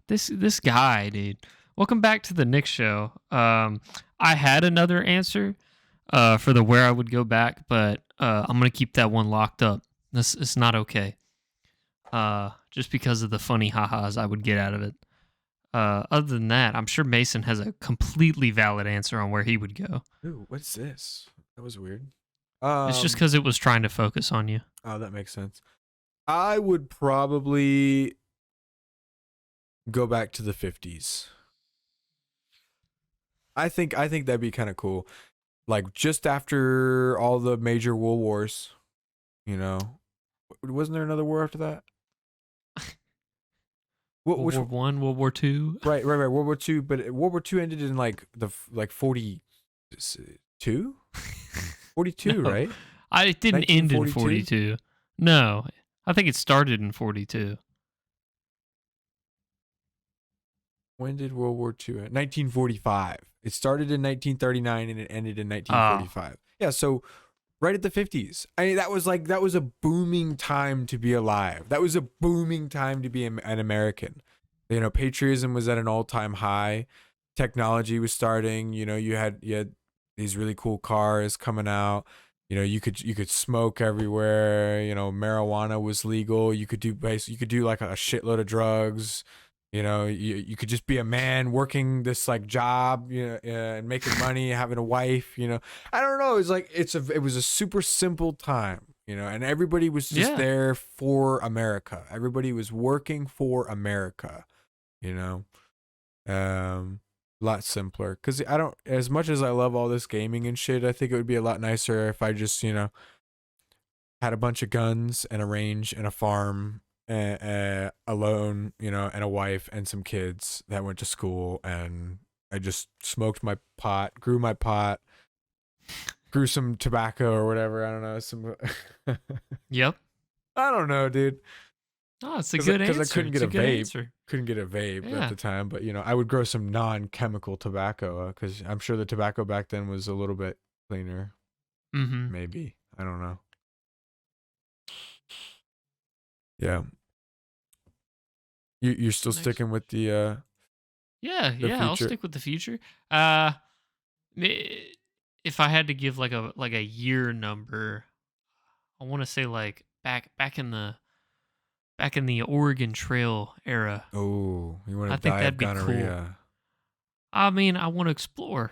This guy, dude. Welcome back to the Nick Show. I had another answer for the where I would go back, but I'm gonna keep that one locked up. It's not okay. Just because of the funny ha-has I would get out of it. Other than that, I'm sure Mason has a completely valid answer on where he would go. Ooh, what's this? That was weird. It's just because it was trying to focus on you. Oh, that makes sense. I would probably go back to the 50s. I think that'd be kind of cool. Like just after all the major world wars, wasn't there another war after that? World War One, World War Two. Right. World War Two, but World War Two ended in like 42? 42, No. right? It didn't end in 42. No, I think it started in 42. When did World War II end? 1945. It started in 1939 and it ended in 1945. Yeah, so right at the 50s. I mean, that was a booming time to be alive. That was a booming time to be an American. Patriotism was at an all-time high. Technology was starting. You had these really cool cars coming out. You could smoke everywhere. Marijuana was legal. You could do like a shitload of drugs. You could just be a man working this like job, and making money, having a wife. I don't know. It was a super simple time, and everybody was just there for America. Everybody was working for America, a lot simpler. Because as much as I love all this gaming and shit, I think it would be a lot nicer if I just, had a bunch of guns and a range and a farm. Alone, and a wife and some kids that went to school, and I just smoked my pot, grew my pot, grew some tobacco or whatever. I don't know. Yep. I don't know, dude. Oh, it's a good answer. Because I couldn't get a vape. Couldn't get a vape at the time, but I would grow some non-chemical tobacco because I'm sure the tobacco back then was a little bit cleaner. Mm-hmm. Maybe. I don't know. Yeah. You're still sticking with the yeah, I'll stick with the future. If I had to give like a year number, I want to say like back in the Oregon Trail era. Oh, you want to think die that'd of be gonorrhea? cool. I mean, I want to explore.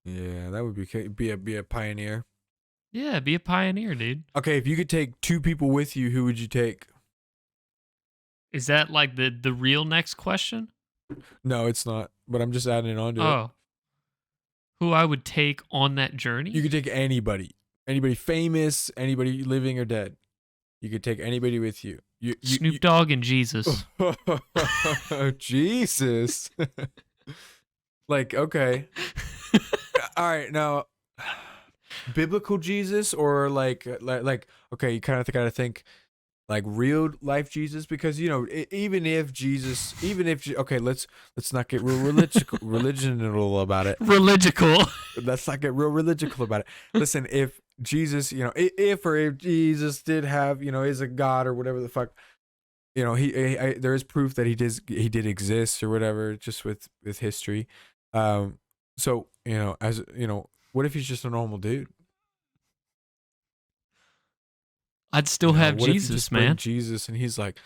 Yeah, that would be a pioneer. Yeah, be a pioneer, dude. Okay, if you could take two people with you, who would you take? Is that like the real next question? No, it's not. But I'm just adding it on to it. Oh. Who I would take on that journey? You could take anybody. Anybody famous, anybody living or dead. You could take anybody with you. Snoop Dogg and Jesus. Jesus. Like, okay. All right, now biblical Jesus or like okay, you kind of got to think like real life Jesus, because even if okay, let's not get real religional about it. Religical. Let's not get real religical about it. Listen, if Jesus, if Jesus did have, is a God or whatever the fuck, there is proof that he did exist or whatever, just with history. So what if he's just a normal dude? I'd still have what if you Jesus, just bring man. Jesus, and he's like,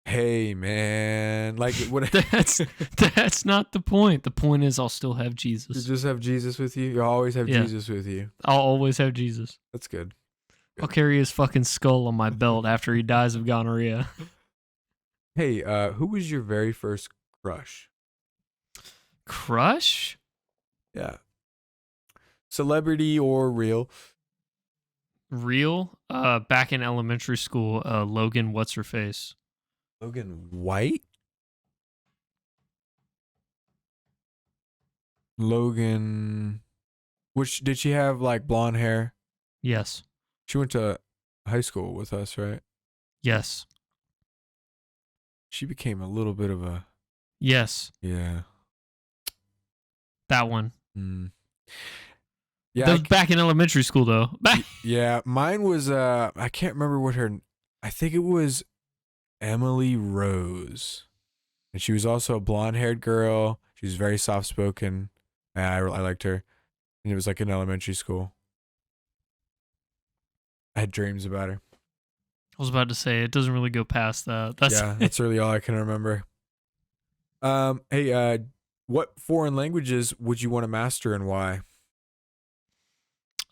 hey man, like what? That's not the point. The point is I'll still have Jesus. You just have Jesus with you. You always have Jesus with you. I'll always have Jesus. That's good. I'll carry his fucking skull on my belt after he dies of gonorrhea. Hey, who was your very first crush? Crush? Yeah. Celebrity or real? Real? Back in elementary school, Logan, what's her face? Logan White? Logan, which did she have like blonde hair? Yes. She went to high school with us, right? Yes. She became a little bit of a... Yes. That one. Mm. Yeah. That was back in elementary school, though. Yeah, mine was, I can't remember what I think it was Emily Rose. And she was also a blonde-haired girl. She was very soft-spoken. And I liked her. And it was like in elementary school. I had dreams about her. I was about to say, it doesn't really go past that. That's really all I can remember. Hey, what foreign languages would you want to master and why?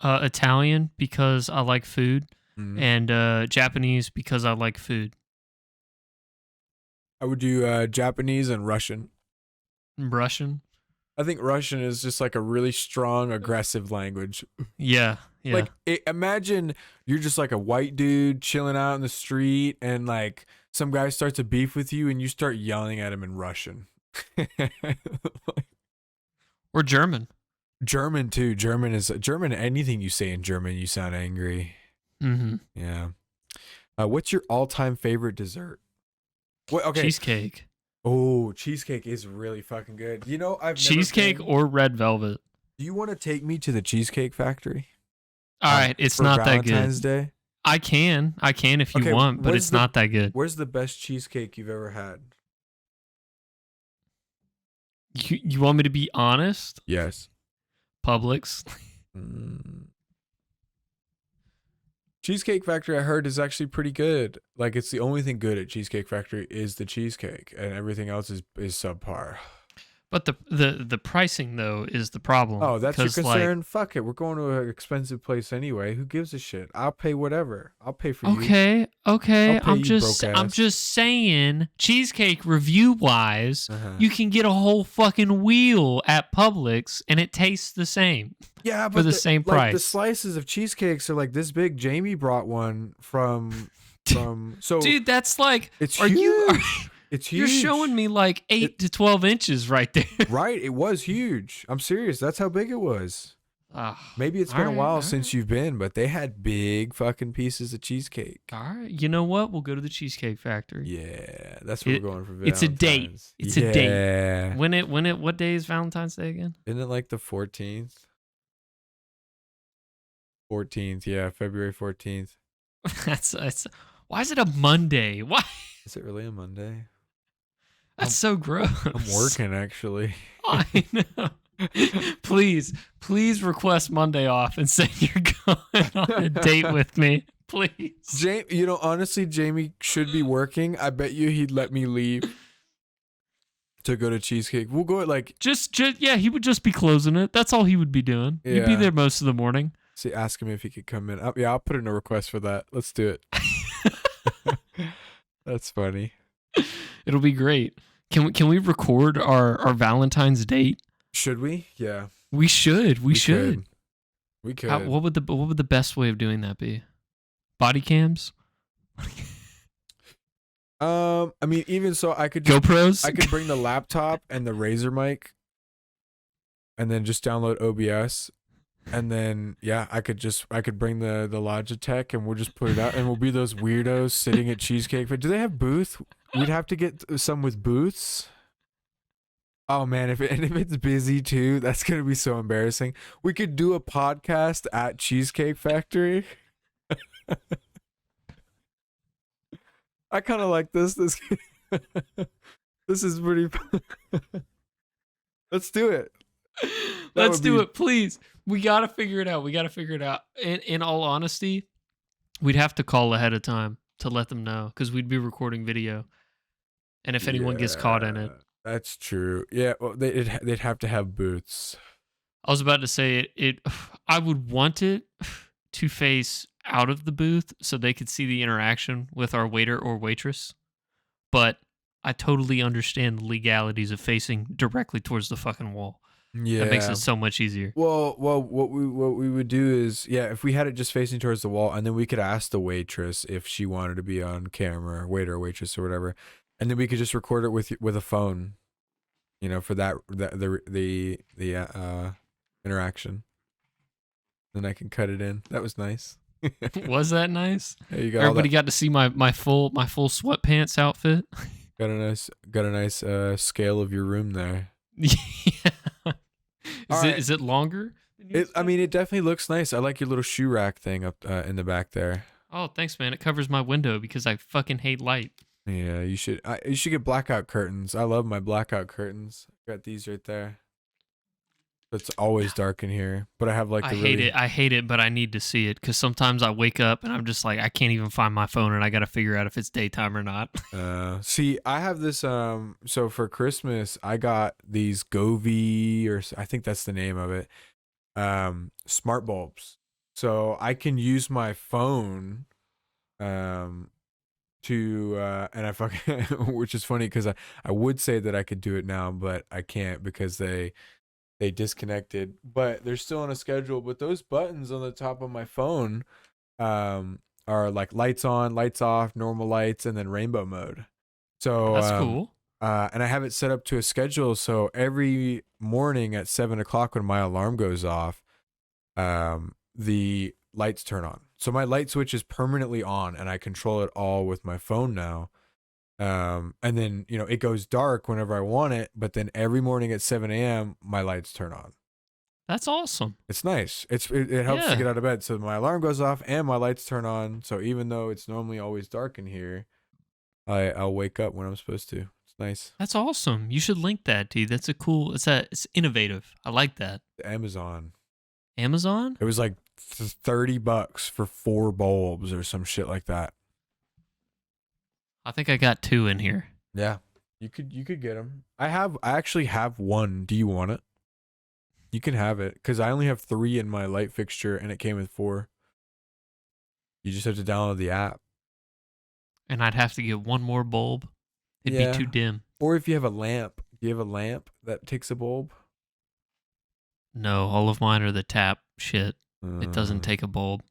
Italian, because I like food. Mm-hmm. And Japanese, because I like food. I would do Japanese and Russian. Russian? I think Russian is just like a really strong, aggressive language. Yeah. Like, imagine you're just like a white dude chilling out in the street, and like some guy starts to beef with you, and you start yelling at him in Russian. Or German. German too. German. Anything you say in German, you sound angry. Mm-hmm. Yeah. What's your all-time favorite dessert? Okay. Cheesecake. Oh, cheesecake is really fucking good. I've cheesecake or red velvet. Do you want to take me to the Cheesecake Factory? All right, it's not that good. Valentine's Day? I can if you want, but it's not that good. Where's the best cheesecake you've ever had? You want me to be honest? Yes. Publix. Cheesecake Factory, I heard, is actually pretty good. Like, it's the only thing good at Cheesecake Factory is the cheesecake, and everything else is subpar. But the pricing, though, is the problem. Oh, that's your concern? Fuck it. We're going to an expensive place anyway. Who gives a shit? I'll pay whatever. I'll pay for you. Okay. I'm just saying, cheesecake review-wise, you can get a whole fucking wheel at Publix, and it tastes the same. Yeah, but for the same price. Like, the slices of cheesecakes are like this big. Jamie brought one from so. Dude, that's like... It's huge. It's huge. You're showing me like 8 to 12 inches right there. Right. It was huge. I'm serious. That's how big it was. Maybe it's been a while since you've been, but they had big fucking pieces of cheesecake. All right. You know what? We'll go to the Cheesecake Factory. Yeah. That's what we're going for Valentine's. It's a date. It's a date. What day is Valentine's Day again? Isn't it like the 14th? 14th. Yeah. February 14th. That's why is it a Monday? Why? Is it really a Monday? That's so gross. I'm working, actually. I know. Please request Monday off and say you're going on a date with me. Please. Honestly, Jamie should be working. I bet you he'd let me leave to go to Cheesecake. We'll go at like... he would just be closing it. That's all he would be doing. Yeah. He'd be there most of the morning. See, ask him if he could come in. I'll put in a request for that. Let's do it. That's funny. It'll be great. Can we record our Valentine's date? Should we? Yeah. We should. We should. Could. We could. What would the best way of doing that be? Body cams? I mean, even so, I could just, GoPros? I could bring the laptop and the Razer mic, and then just download OBS, and then I could bring the Logitech, and we'll just put it out, and we'll be those weirdos sitting at Cheesecake. But do they have booth? We'd have to get some with booths. Oh man, if it's busy too, that's gonna be so embarrassing. We could do a podcast at Cheesecake Factory. I kind of like this. This is pretty. Let's do it. Let's do it, please. We gotta figure it out. In all honesty, we'd have to call ahead of time to let them know because we'd be recording video, and if anyone gets caught in it, that's true. Yeah, well, they'd have to have booths. I was about to say it. I would want it to face out of the booth so they could see the interaction with our waiter or waitress, but I totally understand the legalities of facing directly towards the fucking wall. Yeah, that makes it so much easier. Well, what we would do is, if we had it just facing towards the wall, and then we could ask the waitress if she wanted to be on camera, waiter or waitress or whatever, and then we could just record it with a phone, for the interaction. Then I can cut it in. That was nice. Was that nice? Yeah, you got everybody got to see my full sweatpants outfit. Got a nice scale of your room there. Yeah. Is it longer? It definitely looks nice. I like your little shoe rack thing up in the back there. Oh, thanks, man. It covers my window because I fucking hate light. Yeah, you should get blackout curtains. I love my blackout curtains. Got these right there. It's always dark in here, but I have like I hate it, but I need to see it because sometimes I wake up and I'm just like I can't even find my phone and I got to figure out if it's daytime or not. See, I have this. So for Christmas, I got these Govee, or I think that's the name of it. Smart bulbs, so I can use my phone, to and I fucking which is funny because I would say that I could do it now, but I can't because they disconnected, but they're still on a schedule. But those buttons on the top of my phone are like lights on, lights off, normal lights, and then rainbow mode. So that's cool. And I have it set up to a schedule. So every morning at 7:00 when my alarm goes off, the lights turn on. So my light switch is permanently on, and I control it all with my phone now. And then it goes dark whenever I want it, but then every morning at 7 a.m. my lights turn on. That's awesome. It's nice. It helps to get out of bed. So my alarm goes off and my lights turn on. So even though it's normally always dark in here, I'll wake up when I'm supposed to. It's nice. That's awesome. You should link that, dude. That's it's innovative. I like that. Amazon. Amazon? It was like $30 for 4 bulbs or some shit like that. I think I got 2 in here. Yeah, you could get them. I actually have 1. Do you want it? You can have it because I only have 3 in my light fixture, and it came with 4. You just have to download the app. And I'd have to get 1 more bulb. It'd be too dim. Or if you have a lamp, do you have a lamp that takes a bulb? No, all of mine are the tap shit. It doesn't take a bulb.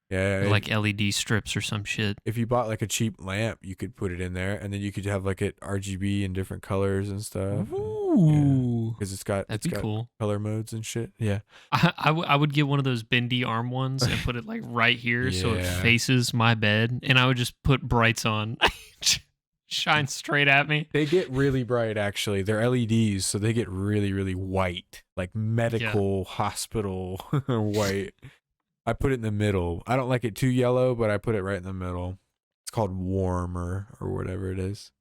Yeah, like LED strips or some shit. If you bought like a cheap lamp, you could put it in there, and then you could have like it RGB in different colors and stuff. Ooh, because it's got cool color modes and shit. Yeah, I would get one of those bendy arm ones and put it like right here so it faces my bed, and I would just put brights on, shine straight at me. They get really bright actually. They're LEDs, so they get really really white, like medical hospital white. I put it in the middle. I don't like it too yellow, but I put it right in the middle. It's called warmer or whatever it is.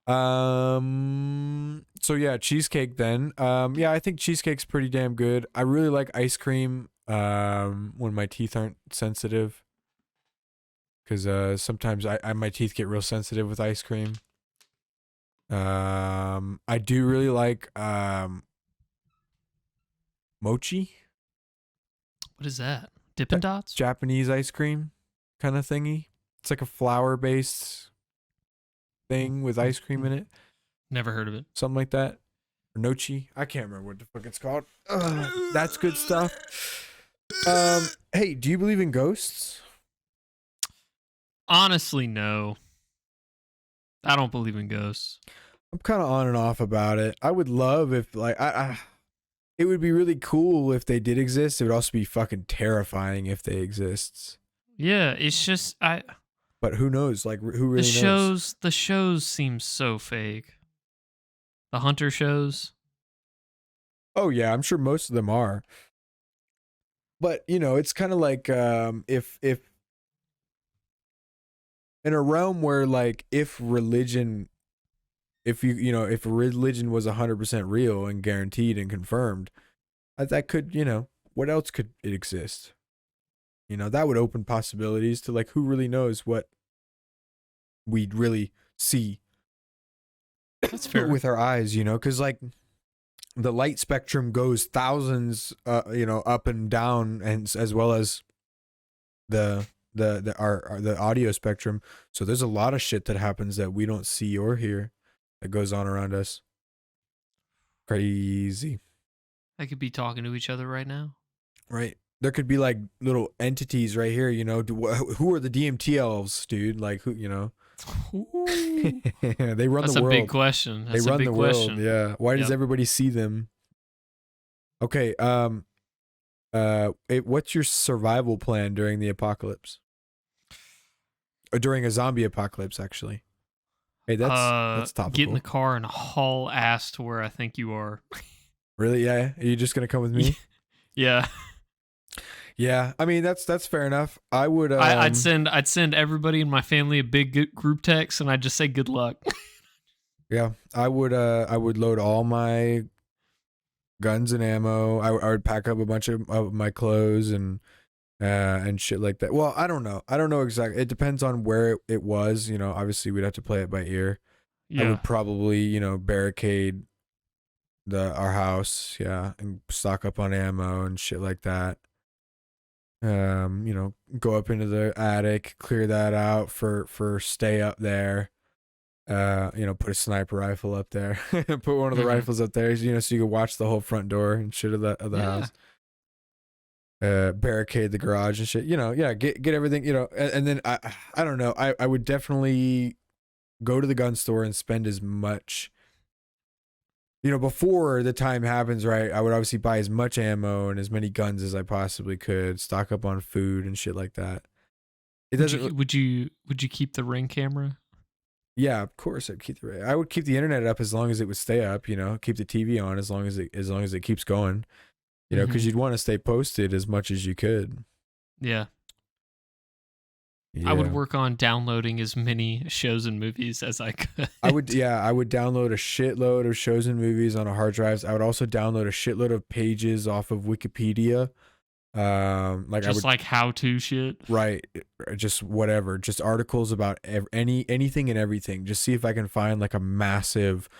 So yeah, cheesecake then. I think cheesecake's pretty damn good. I really like ice cream when my teeth aren't sensitive. Cause sometimes my teeth get real sensitive with ice cream. I do really like mochi. What is that? Dippin' Dots? Japanese ice cream kind of thingy. It's like a flour based. thing with ice cream in it. Never heard of it. Something like that. Or Nochi. I can't remember what the fuck it's called. That's good stuff. Hey, do you believe in ghosts? Honestly, no. I don't believe in ghosts. I'm kind of on and off about it. I would love if, like, it would be really cool if they did exist. It would also be fucking terrifying if they exist. Yeah, it's just But who knows? Like, who really knows? the shows seem so fake. The Hunter shows. Oh yeah, I'm sure most of them are. But you know, it's kind of like if in a realm where like if religion if religion was 100% real and guaranteed and confirmed, that could, what else could it exist? That would open possibilities to, like, who really knows what we'd really see. That's fair. With our eyes, because like the light spectrum goes thousands, up and down, and as well as the audio spectrum. So there's a lot of shit that happens that we don't see or hear that goes on around us. Crazy. I could be talking to each other right now. Right. There could be like little entities right here, who are the DMT elves, dude? Like, who, they run the world. That's a big question. That's they run a big the question. world. Yeah. Why does Yep. everybody see them? Okay. What's your survival plan during the apocalypse? Or during a zombie apocalypse, actually. Hey, that's topical. Get in the car and haul ass to where I think you are. Really? Yeah. Are you just gonna come with me? Yeah. Yeah. I mean, that's fair enough. I would. I'd send everybody in my family a big group text, and I'd just say good luck. Yeah, I would load all my guns and ammo. I would pack up a bunch of my clothes and shit like that. Well, I don't know exactly. It depends on where it was. Obviously we'd have to play it by ear. I Yeah. would probably, barricade our house, yeah, and stock up on ammo and shit like that. Go up into the attic, clear that out for stay up there. Put a sniper rifle up there. Put one of the rifles up there, so you can watch the whole front door and shit of the house. Barricade the garage and shit. Get everything. And then I don't know. I would definitely go to the gun store and spend as much. Before the time happens, right? I would obviously buy as much ammo and as many guns as I possibly could. Stock up on food and shit like that. It doesn't. Would you keep the Ring camera? Yeah, of course I'd keep I would keep the internet up as long as it would stay up. Keep the TV on as long as it keeps going. Because you'd want to stay posted as much as you could. Yeah. I would work on downloading as many shows and movies as I could. I would download a shitload of shows and movies on a hard drive. I would also download a shitload of pages off of Wikipedia. Like how-to shit. Right. Just whatever. Just articles about anything and everything. Just see if I can find like a massive,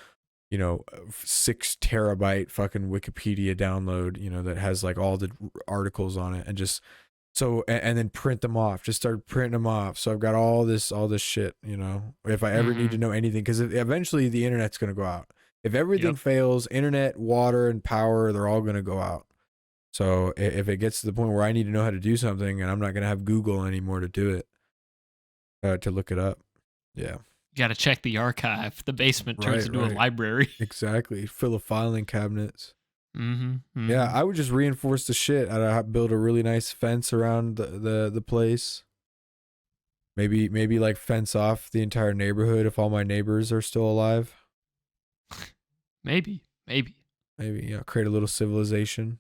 6 terabyte fucking Wikipedia download, that has like all the articles on it, and just and then print them off. Just start printing them off. So I've got all this shit, if I ever need to know anything, because eventually the internet's going to go out. If everything fails, internet, water, and power, they're all going to go out. So if it gets to the point where I need to know how to do something, and I'm not going to have Google anymore to do it, to look it up. Yeah. You got to check the archive. The basement turns into a library. Exactly. Full of filing cabinets. Mm-hmm. Yeah, I would just reinforce the shit. I'd build a really nice fence around the place. Maybe like fence off the entire neighborhood if all my neighbors are still alive. Maybe, create a little civilization.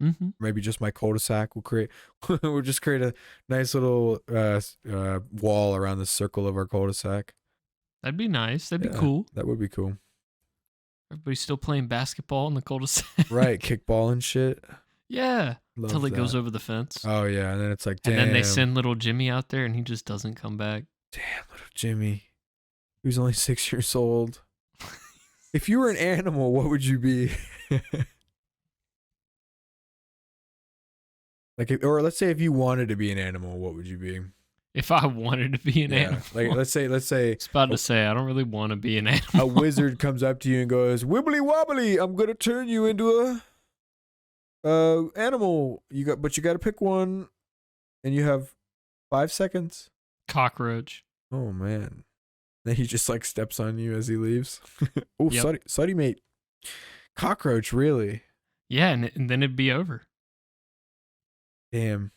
Mm-hmm. Maybe just my cul-de-sac we'll just create a nice little wall around the circle of our cul-de-sac. That'd be nice. That'd be cool. That would be cool. Everybody's still playing basketball in the cul-de-sac. Right, kickball and shit. Yeah. Love Until it that. goes over the fence. Oh yeah, and then it's like, damn. And then they send little Jimmy out there and he just doesn't come back. Damn, little Jimmy. He was only 6 years old. If you were an animal, what would you be? Or let's say if you wanted to be an animal, what would you be? If I wanted to be an animal. Like let's say I was about to say I don't really want to be an animal. a wizard comes up to you and goes, "Wibbly wobbly, I'm gonna turn you into a animal. But you got to pick one, and you have 5 seconds." Cockroach. Oh man. Then he just like steps on you as he leaves. Oh, Yep. sorry, mate. Cockroach, really? Yeah, and then it'd be over. Damn.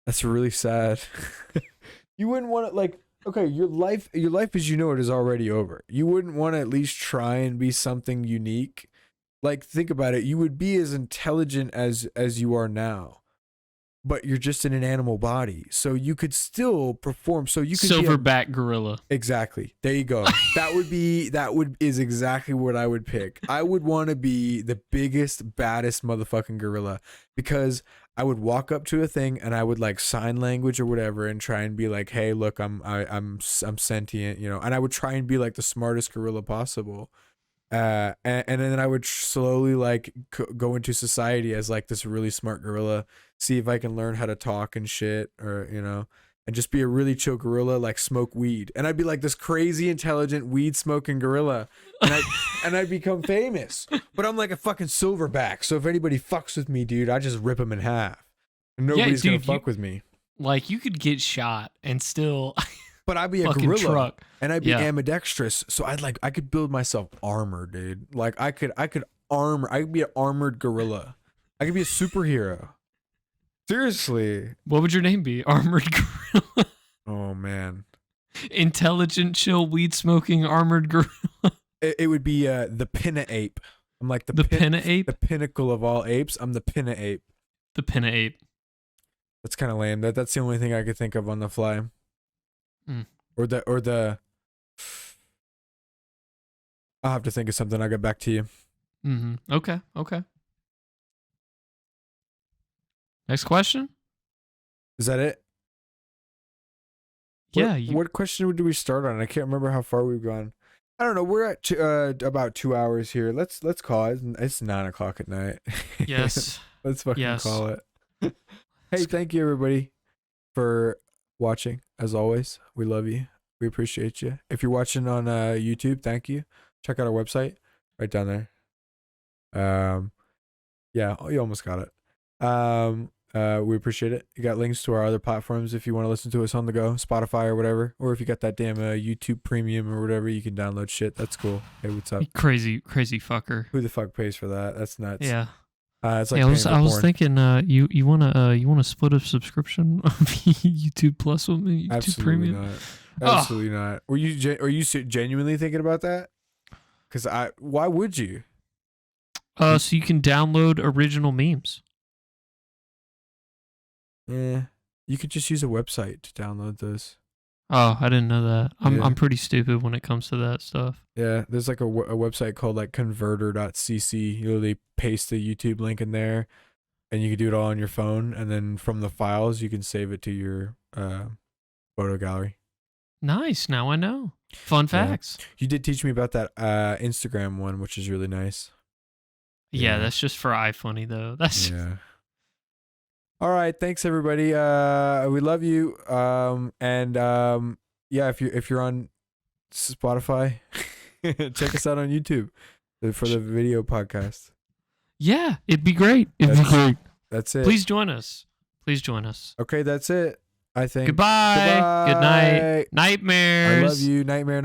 That's really sad. You wouldn't want to like, okay, your life as you know it is already over. You wouldn't want to at least try and be something unique. Like, think about it. You would be as intelligent as you are now, but you're just in an animal body, so you could still perform. So you could Silverback gorilla. Exactly. There you go. That is exactly what I would pick. I would want to be the biggest, baddest motherfucking gorilla, because I would walk up to a thing and I would like sign language or whatever and try and be like, "Hey, look, I'm sentient," you know. And I would try and be like the smartest gorilla possible. And then I would slowly like go into society as like this really smart gorilla, see if I can learn how to talk and shit, or you know, and just be a really chill gorilla, like smoke weed. And I'd be like this crazy intelligent weed smoking gorilla, and I'd become famous. But I'm like a fucking silverback, so if anybody fucks with me, dude, I just rip them in half. And nobody's gonna fuck with me. Like, you could get shot and still But I'd be a fucking gorilla, truck. and I'd be ambidextrous, so I could build myself armor, dude. Like I could armor. I could be an armored gorilla. I could be a superhero. Seriously. What would your name be? Armored gorilla. Oh man. Intelligent, chill, weed smoking, armored gorilla. It would be the pinna ape. I'm like The pinna ape. the pinnacle of all apes. I'm the pinna ape. The pinna ape. That's kind of lame. That's the only thing I could think of on the fly. Mm. Or the. I'll have to think of something. I'll get back to you. Mm-hmm. Okay. Next question? Is that it? Yeah. What question do we start on? I can't remember how far we've gone. I don't know. We're at about 2 hours here. Let's call it. It's 9 o'clock at night. Yes. Let's fucking Yes. call it. Hey, thank you everybody for watching. As always, we love you. We appreciate you. If you're watching on YouTube, thank you. Check out our website right down there. Yeah, you almost got it. We appreciate it. You got links to our other platforms if you want to listen to us on the go, Spotify or whatever, or if you got that damn YouTube Premium or whatever, you can download shit. That's cool. Hey, what's up? Crazy fucker. Who the fuck pays for that? That's nuts. Yeah. It's like I was porn. thinking you wanna split a subscription of YouTube Plus with me? YouTube Absolutely Premium? not. Absolutely not. Are you genuinely thinking about that? Because why would you? So you can download original memes. Yeah, you could just use a website to download those. Oh, I didn't know that. Yeah. I'm pretty stupid when it comes to that stuff. Yeah, there's like a website called like converter.cc. You literally paste the YouTube link in there, and you can do it all on your phone. And then from the files, you can save it to your photo gallery. Nice. Now I know. Fun facts. You did teach me about that Instagram one, which is really nice. Yeah, Yeah. that's just for iFunny though. That's Yeah. All right, thanks everybody. We love you. Yeah, if you're on Spotify, check us out on YouTube for the video podcast. Yeah, it'd be great. It'd be great. That's it. Please join us. Okay, that's it. I think. Goodbye. Good night. Nightmares. I love you. Nightmare.